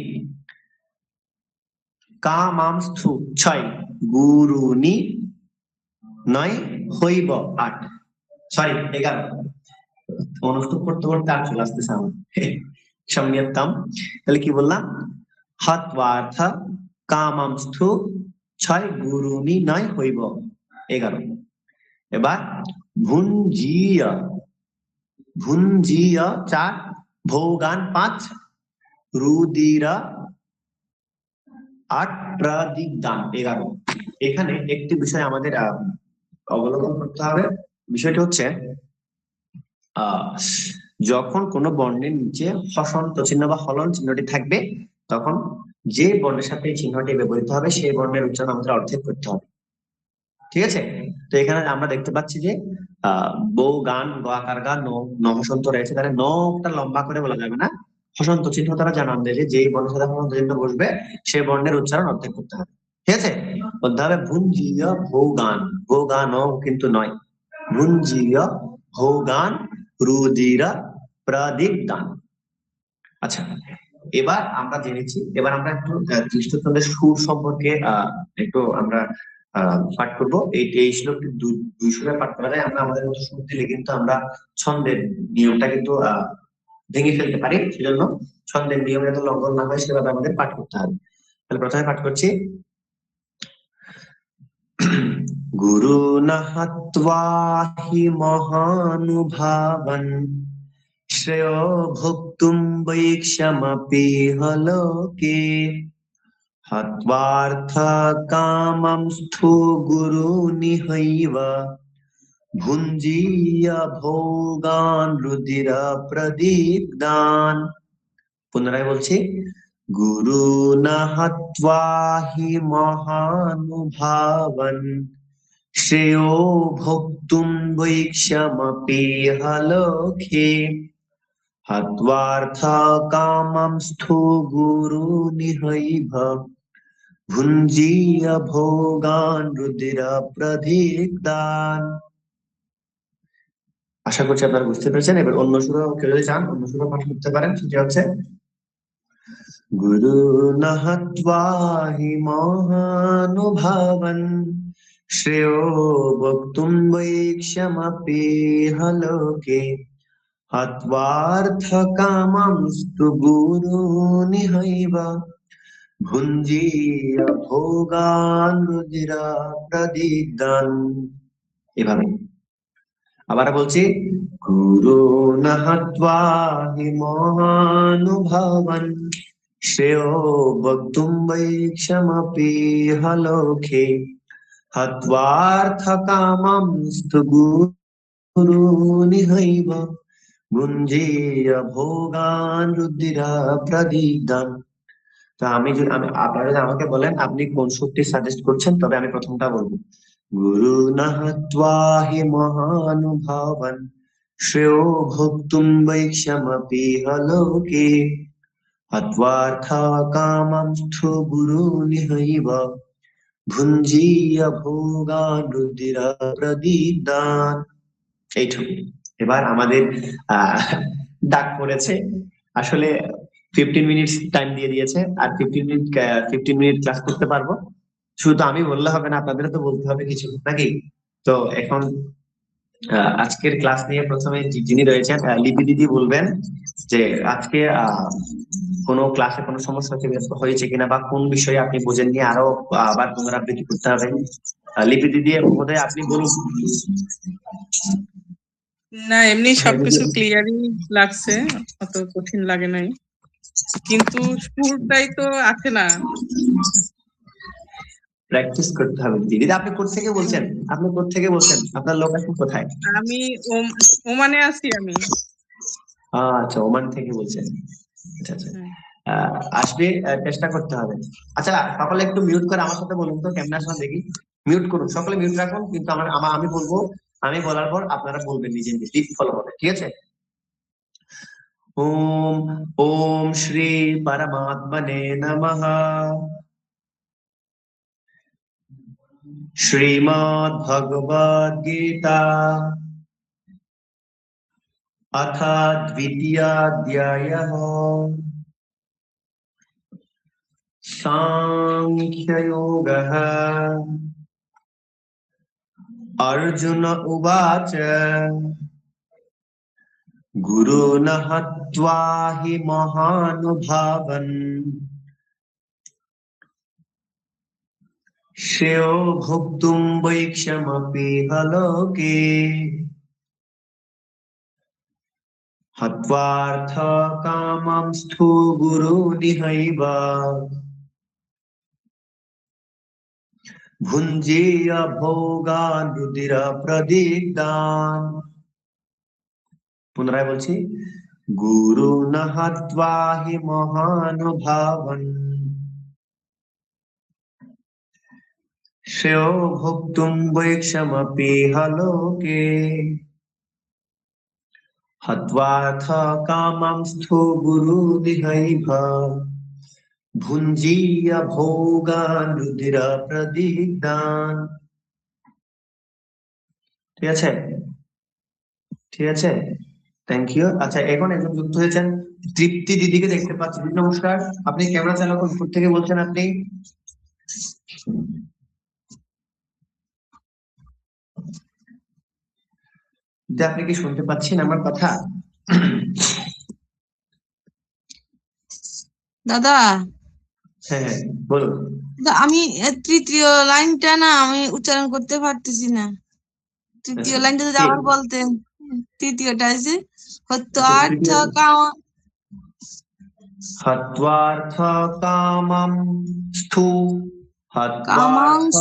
কামামস্থু 6 গুরুনি 9 হইব 8 সরি 11 অনুষ্ঠুপ করতে করতে 8 চলে আসতেছে আমার সম্যক্তাম। তাহলে কি বললাম? হত্বার্থ কামামস্থু 6 গুরুনি 9 হইব 11। এবার ভুঞ্জিয়া 4 ভোগান 5 রুদিরা 8 প্রদিগ্দান 11। এখানে একটি বিষয় আমাদের অবলোকন করতে হবে। বিষয়টি হচ্ছে যখন কোন বর্ণের নিচে হসন্ত চিহ্ন বা হলন চিহ্নটি থাকবে তখন যে বর্ণের সাথে এই চিহ্নটি ব্যবহৃত হবে সেই বর্ণের উচ্চারণ আমাদের অর্ধেক করতে হবে। ঠিক আছে? তো এখানে আমরা দেখতে পাচ্ছি যে বউ গান গাকার গান ন হসন্ত রয়েছে, তাহলে নটা লম্বা করে বলা যাবে না, হসন্ত চিহ্ন তারা জানান দেয় যে যেই বর্ণের সাথে হসন্ত চিহ্ন বসবে সেই বর্ণের উচ্চারণ অর্ধেক করতে হবে। ঠিক আছে? বলতে হবে ভুঞ্জিয়া ভৌ গান কিন্তু নয়, ভুঞ্জিয়া ভৌ গান রুদিরা প্রদিগ্দান। আচ্ছা, এবার আমরা জেনেছি, এবার আমরা একটু দৃষ্টছন্দের সুর সম্পর্কে একটু আমরা পাঠ করবো। এই শ্লোকটি দুই সুরে পাঠ করা যায়। আমরা আমাদের মতো সুর দিলে কিন্তু আমরা ছন্দের নিয়মটা কিন্তু ভেঙে ফেলতে পারি, সেজন্য ছন্দের নিয়ম যাতে লঙ্ঘন না হয় সেভাবে আমাদের পাঠ করতে হবে। তাহলে প্রথমে পাঠ করছি। গুরু নাহত্বা হি মহানুভাবন শ্রেয় ভোক্তুম বৈক্ষমপি হলোকে হত্বার্থ কামমস্থু গুরুনিহৈব ভুঞ্জীয় ভোগান রুদিরা প্রদিগ্দান। পুনরায় বলছি, গুরু নাহত্বা হি মহানুভাবন শ্রেয় ভোক্তুম বৈক্ষমপি হলোকে হত্বার্থ কামমস্থু গুরুনিহৈব ভুঞ্জীয় ভোগান রুদিরা প্রদিগ্দান। আশা করছি আপনারা বুঝতে পেরেছেন। এবার অন্য সুরও কেউ যদি চান অন্য সুরও পাঠ করতে পারেন। সেটি হচ্ছে গুরু নাহত্বা হি মহানুভাবন শ্রেয় ভোক্তুম বৈক্ষমপি হলোকে হত্বার্থ কামমস্তু গুরুনিহৈব ভুঞ্জীয় ভোগান রুদিরা প্রদিগ্দান। এভাবে আবার বলছি, গুরু নাহত্বা হি মহানুভাবন শ্রেয় ভোক্তুম বৈক্ষমপি হলোকে হত্বার্থ কামমস্তু গুরুনিহৈব ভুঞ্জীয় ভোগান রুদিরা প্রদিগ্দান। তো আপনারা যদি আমাকে বলেন আপনি কোন সুরটি সাজেস্ট করছেন, তবে আমি প্রথমটা বলবো। গুরু নাহত্বা হি মহানুভাবন শ্রেয় ভোক্তুম বৈক্ষমপি হলোকে হত্বার্থ কামমস্থু গুরুনিহৈব ভুঞ্জীয় ভোগান রুদিরা প্রদিগ্দান। এইটুকু। এবার আমাদের ডাক পড়েছে, আসলে 15 মিনিট টাইম দিয়ে দিয়েছে, আর 15 মিনিট ক্লাস করতে পারবো। শুধু আমি বললে হবে না, আপনাদেরও তো বলতে হবে কিছু, নাকি? তো এখন আজকের ক্লাস নিয়ে প্রথমে যিনি রয়েছেন লিপি দিদি বলবেন যে আজকে কোনো ক্লাসে কোনো সমস্যা হয়েছে কিনা বা কোন বিষয়ে আপনি বোঝেননি, আরো আবার পুনরাবৃত্তি করতে হবে। লিপি দিদি মহোদয় আপনি বলুন। না, এমনি সবকিছু ক্লিয়ারই লাগছে, অত কঠিন লাগে নাই, কিন্তু সুরটাই তো আছে না। প্র্যাকটিস করতে হবে দিদি। আপনি কোত্থেকে বলছেন? আপনার লোকেশন কোথায়? আমি ওমানে আছি আমি। আচ্ছা, ওমান থেকে বলছেন। আচ্ছা আচ্ছা, আসবে, চেষ্টা করতে হবে। আচ্ছা, সকলে একটু মিউট করে আমার সাথে বলুন তো, কেমন আসলে দেখি। মিউট করুন, সকলে মিউট রাখুন, কিন্তু আমি বলবো, আমি বলার পর আপনারা বলবেন নিজে নিজে, লিপ ফলো হবে, ঠিক আছে? ওম ওম শ্রী পরমাত্মনে নমঃ। শ্রীমদ্ ভগবদ গীতা अथ द्वितीयाध्यायः सांख्ययोगः। अर्जुन उवाच गुरुन् हत्वा हि महानुभावन् श्रेयो भोक्तुं वैक्षमपि लोके हत्वार्थ कामंस्तु गुरुनिहैव भुञ्जीय भोगान् रुधिरप्रदिग्धान्। पुनराय बोलছি गुरुन् हत्वा हि महानुभावन् श्रेयो भोक्तुं वैक्षमपि लोके हत्वार्थ कामंस्तु गुरुनिहैव भुञ्जीय भोगान् रुधिरप्रदिग्धान्। ঠিক আছে, ঠিক আছে, থ্যাংক ইউ। আচ্ছা, এখন একজন যুক্ত হয়েছেন তৃপ্তি দিদিকে দেখতে পাচ্ছি। নমস্কার, আপনি ক্যামেরা চালু করুন। কোথা থেকে বলছেন আপনি? আপনি কি শুনতে পাচ্ছেন আমার কথা? দাদা, হ্যাঁ হ্যাঁ বলুন। আমি তৃতীয় লাইনটা না আমি উচ্চারণ করতে পারতেছি না। তৃতীয় লাইনটা যদি আবার বলতেন। তৃতীয়টা আছে হত্বার্থ हत्वार्थ कामंस्तु हत्वार्थ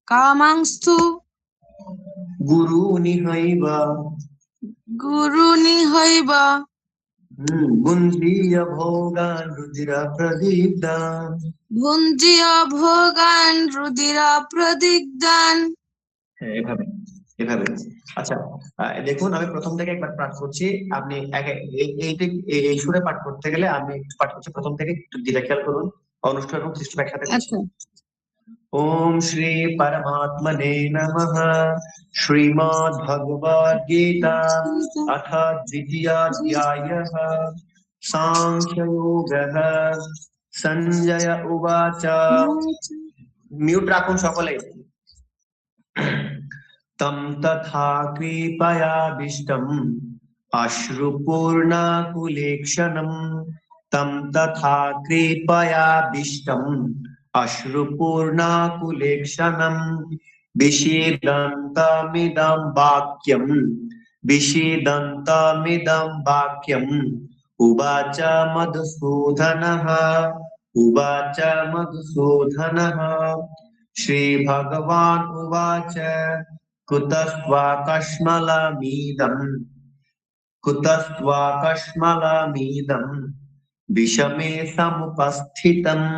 कामंस्तु गुरुनिहैव भुञ्जीय भोगान् रुधिरप्रदिग्धान्। হ্যাঁ, এভাবে এভাবে। আচ্ছা, দেখুন আমি প্রথম থেকে একবার পাঠ করছি। আপনি এই সুরে পাঠ করতে গেলে আমি পাঠ করছি প্রথম থেকে, একটু দিলে খেয়াল করুন। অনুষ্ঠ এবং সৃষ্ট একসাথে করছি। ओम श्री परमात्मने नमः। श्रीमद् भगवद गीता अथ द्वितीयाध्यायः सांख्ययोगः। संजय उवाच। म्यूट राखुन सकले। तं तथा कृपयाभीष्टम् अश्रुपूर्णाकुलेक्षणम् तं तथा कृपयाभीष्टम् अश्रुपूर्णाकुलेक्षणम् विषीदन्तमिदं वाक्यम् उवाच मधुसूदनः श्रीभगवान् उवाच कुतस्त्वाकश्मलमिदं विषमे समुपस्थितम्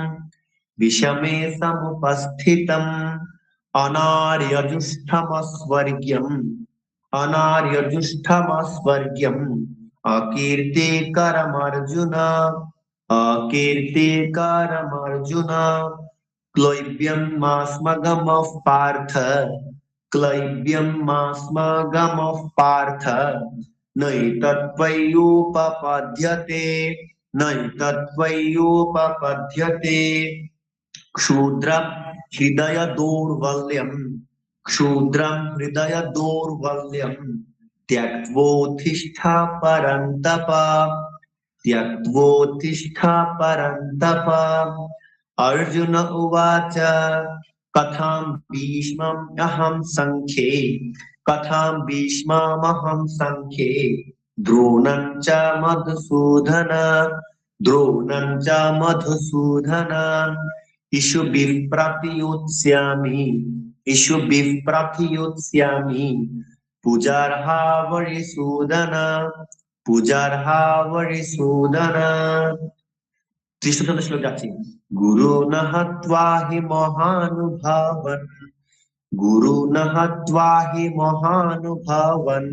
अनार्यजुष्टमस्वर्ग्यम् अकीर्तिकरमर्जुन क्लैब्यमास्मगमः पार्थ नैतत्त्वय्युपपद्यते क्षुद्रं हृदय दौर्बल्यं त्यक्त्वोत्तिष्ठ परन्तप। अर्जुन उवाच कथं भीष्ममहं संख्ये द्रोणं च मधुसूदन इषुभिः प्रतियोत्स्यामि पूजार्हा वरिसूदन। तृतीय श्लोक যাচ্ছি। गुरुन् हत्वा हि महानुभावन्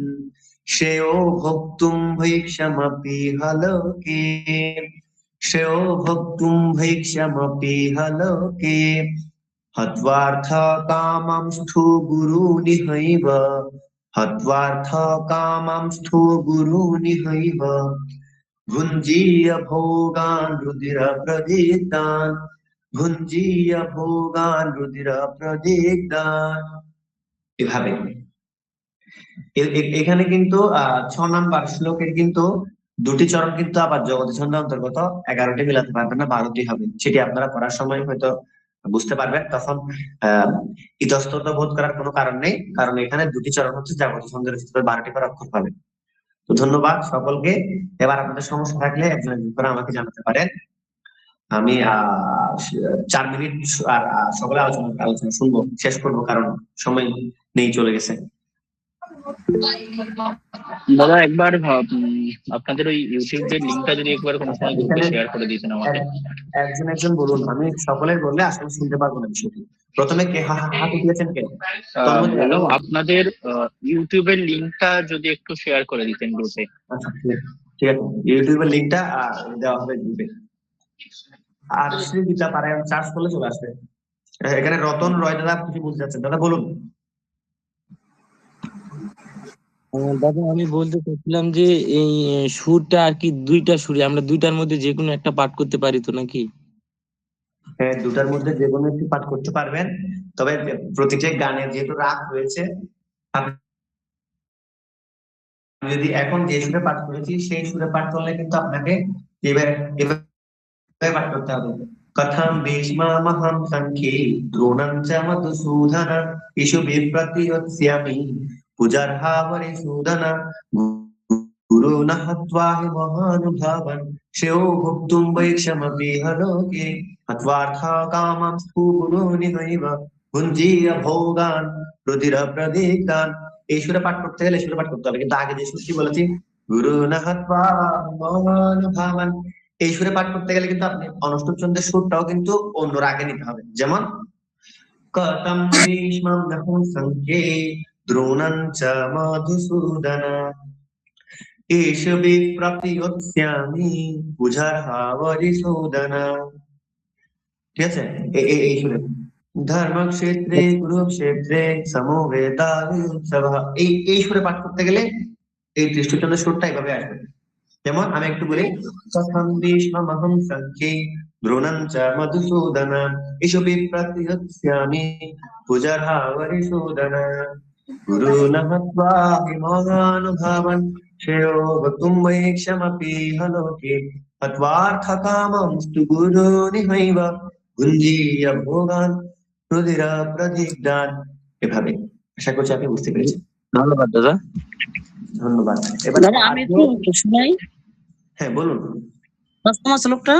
श्रेयो भोक्तुं भैक्षमपि लोके हत्वार्थ कामंस्तु गुरुनिहैव ভুঞ্জিয়া ভোগান রুধির প্রদীপ্তান, ভুঞ্জিয়া ভোগান রুধির প্রদীপ্তান। এভাবে এখানে কিন্তু 6 নাম্বার শ্লোকের কিন্তু দুটি চরণ কিন্তু আবার জগতি ছন্দের অন্তর্গত, 11টি মিলাতে পারবেন না, 12টি হবে। সেটি আপনারা পড়ার সময় হয়তো বুঝতে পারবেন, তখন ইতস্তত বোধ করার কোনো কারণ নেই, কারণ এখানে দুটি চরণ হচ্ছে জগতি ছন্দের 12টি করে অক্ষর পাবেন। তো ধন্যবাদ সকলকে। এবার আপনাদের সমস্যা থাকলে একজন একজন করে আমাকে জানাতে পারেন। আমি 4 মিনিট আর সকলে আলোচনা শুনবো, শেষ করবো, কারণ সময় নেই, চলে গেছে। দাদা একবার আপনাদের ওই ইউটিউবের লিংকটা যদি একবার কোনো সময় গ্রুপে শেয়ার করে দিতেন আমাকে। একজন একজন বলুন, আমি সকলের বললে আসলে শুনতে পারবো না বিষয়টি। প্রথমে কে হাত উঠিয়েছেন কে? বললাম আপনাদের ইউটিউবের লিংকটা যদি একটু শেয়ার করে দিতেন গ্রুপে। আচ্ছা ঠিক আছে, ইউটিউবের লিংকটা দেওয়া হবে গ্রুপে। আর শ্রী গীতা পারায়ণ সার্চ করলে চলে আসবে। এখানে রতন রয় দাদা কিছু বলতে চাচ্ছেন, দাদা বলুন। দাদা আমি বলতে চাচ্ছিলাম যে এই সুরটা আর কি দুইটা সুরে, আমরা দুইটার মধ্যে যে কোনো একটা পাঠ করতে পারি তো নাকি? হ্যাঁ, দুটার মধ্যে যে কোনো একটি পাঠ করতে পারবেন, তবে প্রতিটি গানের যেহেতু রাগ রয়েছে, আপনি যদি এখন যে সুরে পাঠ করেছি সেই সুরে পাঠ করলে কিন্তু আপনাকে এভাবে পাঠ করতে হবে। কথাম ভীষ্মামহং সংখ্যে দ্রোণং চ মধুসূদন ইষু বিপ্রতিয়োৎস্যামি পূজার্হাবরিসূদন গুরুণ হত্বা হি মহানুভাবান শ্রেয়ো ভোক্তুম বৈক্ষমপি লোকে হত্বার্থ কামং স্ফুগুরুনিহৈব ভুঞ্জীয় ভোগান রুধির প্রদীপ্তান। এই সুরে পাঠ করতে গেলে সুরে পাঠ করতে হবে, কিন্তু আগে যে সুরটি বলেছি গুরুণ হত্বা মহানুভাবান, এই সুরে পাঠ করতে গেলে কিন্তু আপনি অনুষ্ঠুপ ছন্দের সুরটাও কিন্তু অন্য রাগে নিতে হবে। যেমন কতম ভীষ্মং নহং সংখ্যে দ্রোণং চ মধুসূদন এষ বিপ্রতিয়োৎস্যামি পূজার্হাবরিসূদন। ঠিক আছে, এই সুরে ধর্মক্ষেত্রে কুরুক্ষেত্রে সমবেতায়ুৎসবঃ, এই সুরে পাঠ করতে গেলে এই দৃষ্টিচন্দ্রের সুরটা এইভাবে আসবে। যেমন আমি একটু বলি, কথম ভীষ্মমহং সংখ্যে দ্রোণং চ মধুসূদন এষ বিপ্রতিয়োৎস্যামি পূজার্হাবরিসূদন গুরুণ হত্বা হি মহানুভাবান শ্রেয়ো ভোক্তুম বৈক্ষমপি লোকে হত্বার্থ কামং গুরুনিহৈব ভুঞ্জীয় ভোগান রুধির প্রদীপ্তান। এভাবে আশা করছি আপনি বুঝতে পেরেছেন। ধন্যবাদ দাদা। ধন্যবাদ। এবার দাদা আমি একটু শুনাই। হ্যাঁ বলুন। 10 নম্বর শ্লোকটা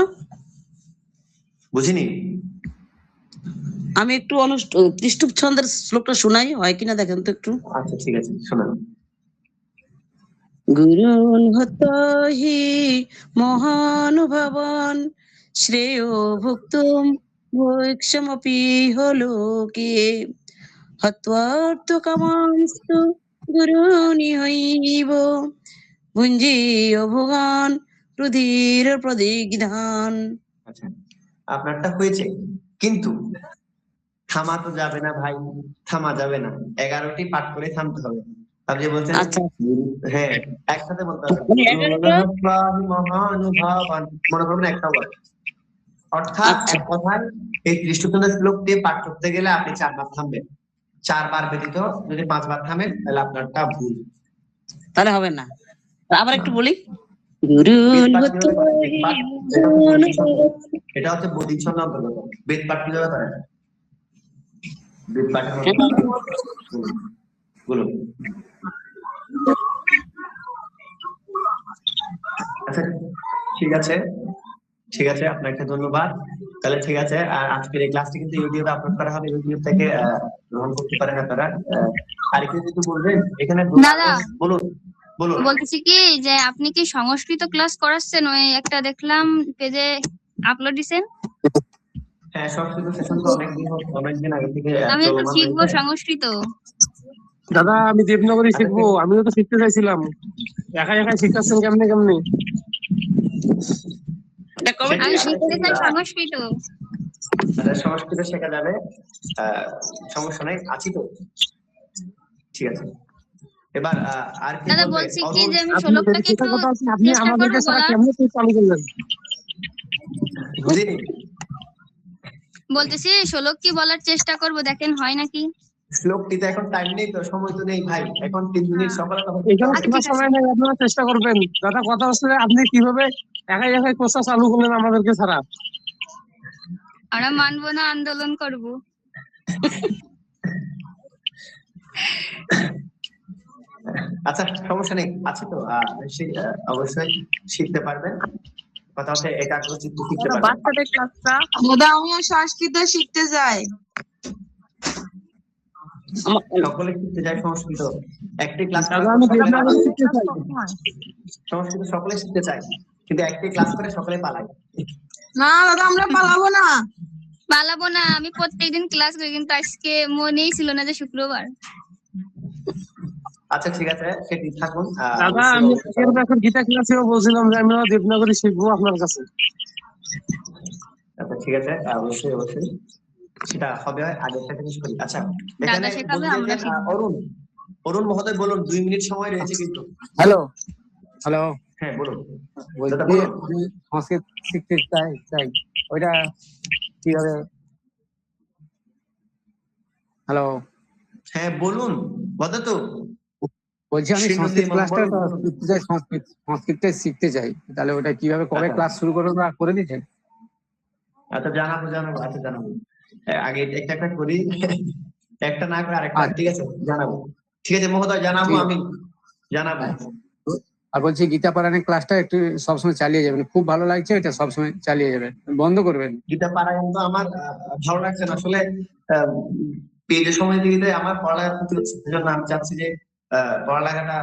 বুঝিনি। আমি একটু ত্রিষ্টুপ ছন্দের শ্লোকটা শোনাই, হয় কিনা দেখেন তো একটু। আচ্ছা ঠিক আছে, শোনান। গুরুন হত্বা হি মহানুভাবান শ্রেয়ো ভোক্তুম বৈক্ষমপি লোকে হত্বার্থ কামাংস্তু গুরুনিহৈব ভুঞ্জীয় ভোগান রুধির প্রদীগ্ধান। আচ্ছা, আপনারটা হয়েছে, কিন্তু থামা তো যাবে না ভাই, থামা যাবে না, 11টি পাঠ করে থামতে হবে। আপনি বলছেন হ্যাঁ একসাথে বলতে হবে মহানুভাবান, মনে করবেন একটা ওয়ার্ড। অর্থাৎ এক কথায় এই কৃষ্ণচন্দ্র শ্লোকটি পাঠ করতে গেলে আপনি 4 বার থামবেন, 4 বার ব্যতীত যদি 5 বার থামেন তাহলে আপনারটা ভুল, তাহলে হবে না। আবার একটু বলি, এটা হচ্ছে বৌদ্ধিক ছন্দ অন্তর্গত। বেদ পাঠ কিভাবে করেন? বেদ পাঠ বলুন। আচ্ছা ঠিক আছে, ঠিক আছে, আপনাকে ধন্যবাদ। তাহলে ঠিক আছে, আর আজকের এই ক্লাসটি কিন্তু ইউটিউবে আপলোড করা হবে, ইউটিউব থেকে গ্রহণ করতে পারেন আপনারা। আর একটু যদি বলবেন এখানে। দাদা বলুন বলুন। বলতেছি কি যে আপনি কি সংস্কৃত ক্লাস করাচ্ছেন? ওই একটা দেখলাম পেজে আপলোড দিছেন। হ্যাঁ, সংস্কৃত সেশন তো অনেকদিন আগে থেকে আমি একটু শিখবো সংস্কৃত। দাদা আমি দেবনগরী শিখবো, আমিও তো শিখতে চাইছিলাম। একা একা শিখাচ্ছেন কেমনে কেমনে? আমি শিখতে চাই সংস্কৃত। সংস্কৃত শেখা যাবে, সমস্যা নাই, আছি তো। ঠিক আছে। এবার আর কে দাদা বলবে? বলছি কি অরুণ, যে আমি আপনি শ্লোকটাকে সেটা একটু কথা হচ্ছে, আপনি চেষ্টা আমাদেরকে করবো ছাড়া বলার। কেমনে কি চালু করলেন? বুঝিনি। বলতেছি শ্লোক কি বলার চেষ্টা করব, দেখেন হয় নাকি। শ্লোকটিতে এখন টাইম নেই তো, সময় তো নেই ভাই, এখন 3 মিনিট সকালে তখন এখানে আচ্ছা কোনো ঠিক আছে। সময় নেই, আপনারা চেষ্টা করবেন। দাদা কথা হচ্ছে আপনি কিভাবে একাই একাই কোর্সটা চালু করলেন আমাদেরকে ছাড়া? আমরা মানবো না, আন্দোলন করব। আচ্ছা সমস্যা নেই, আছে তো অবশ্যই শিখতে পারবেন। কথা হচ্ছে একাগ্রচিত্তে শিখতে পারবেন। বাচ্চাদের ক্লাসটা দাদা আমিও সংস্কৃত শিখতে চাই। সকলে শিখতে যায় সংস্কৃত, একটি ক্লাস দাদা আমি দেবনাগরী শিখতে চাই। সংস্কৃত সকলে শিখতে চায়, কিন্তু একটি ক্লাস করে সকলে পালায়। না দাদা আমরা পালাবো না। পালাবো না, আমি প্রত্যেকদিন ক্লাস করি, কিন্তু আজকে মনেই ছিল না যে শুক্রবার। আচ্ছা ঠিক আছে, সেটি থাকুন। দাদা আমি আগের বছর গীতা ক্লাসেও বলছিলাম যে আমিও দেবনাগরী শিখবো আপনার কাছে। আচ্ছা ঠিক আছে, অবশ্যই অবশ্যই সেটা হবে, আগের থেকে শেষ করি। আচ্ছা দাদা এখানে শেখাবে, বলতে আমরা চাইছেন, শিখবো। অরুণ মহোদয় বলুন, 2 মিনিট সময় রয়েছে কিন্তু। হ্যালো হ্যালো, হ্যাঁ বলুন। দাদা বলছি বলুন। আমি সংস্কৃত শিখতে চাই ওইটা কিভাবে? হ্যালো, হ্যাঁ বলুন, কথা তো বলছি আমি সংস্কৃত ক্লাসটা শিখতে চাই, সংস্কৃতটা শিখতে চাই, তাহলে ওটা কিভাবে, কবে ক্লাস শুরু করবো বা করে দিচ্ছেন? আচ্ছা জানাবো, আচ্ছা জানাবো, আগে একটা একটা করি, একটা না করে আরেকটা, ঠিক আছে জানাবো। ঠিক আছে মহোদয়, জানাবো, আমি জানাবো। আর বলছি গীতা পারায়ণের ক্লাসটা একটু সবসময় চালিয়ে যাবেন, খুব ভালো লাগছে, এটা সবসময় চালিয়ে যাবেন, বন্ধ করবেন। গীতা পারায়ণ তো আমার ভালো লাগছে না আসলে, পেজে সময় দিতে আমার পড়ালেখা ক্ষতি হচ্ছে, সেজন্য আমি চাচ্ছি যে পড়ালেখাটা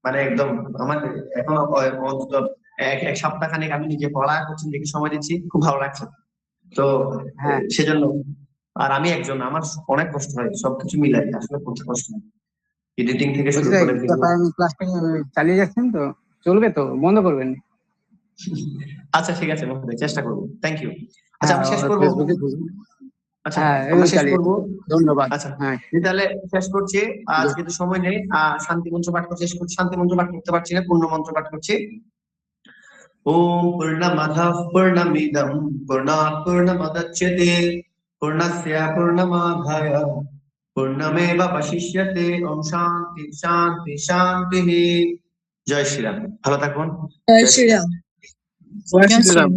মানে একদম আমার এখনো অন্তত এক সপ্তাহ খানেক আমি নিজে পড়ালেখা করছি, দেখে সময় দিচ্ছি, খুব ভালো লাগছে তো সেজন্য। আর আমি একজন, আমার অনেক কষ্ট হয় সবকিছু মিলাই, আসলে করতে কষ্ট হয়, এডিটিং থেকে শুরু করে গীতা পারায়ণ ক্লাসটা চালিয়ে যাচ্ছেন তো, চলবে তো, বন্ধ করবেন? আচ্ছা ঠিক আছে মহোদয়, চেষ্টা করবো, থ্যাংক ইউ। আচ্ছা আমি শেষ করবো। আচ্ছা হ্যাঁ আমরা শেষ চালিয়ে, করবো, ধন্যবাদ। আচ্ছা হ্যাঁ তাহলে শেষ করছি, আজকে তো সময় নেই। শান্তি মন্ত্র পাঠ করে শেষ করছি, শান্তি মন্ত্র পাঠ করতে পারছি না, পূর্ণ মন্ত্র পাঠ করছি। ওম পূর্ণমাদাঃ পূর্ণমিদং পূর্ণাৎ পূর্ণমুদচ্যতে পূর্ণস্য পূর্ণমাদায় পূর্ণমেবাবশিষ্যতে। ওম শান্তি শান্তি শান্তি। জয় শ্রীরাম, ভালো থাকুন। জয় শ্রীরাম। জয় শ্রীরাম।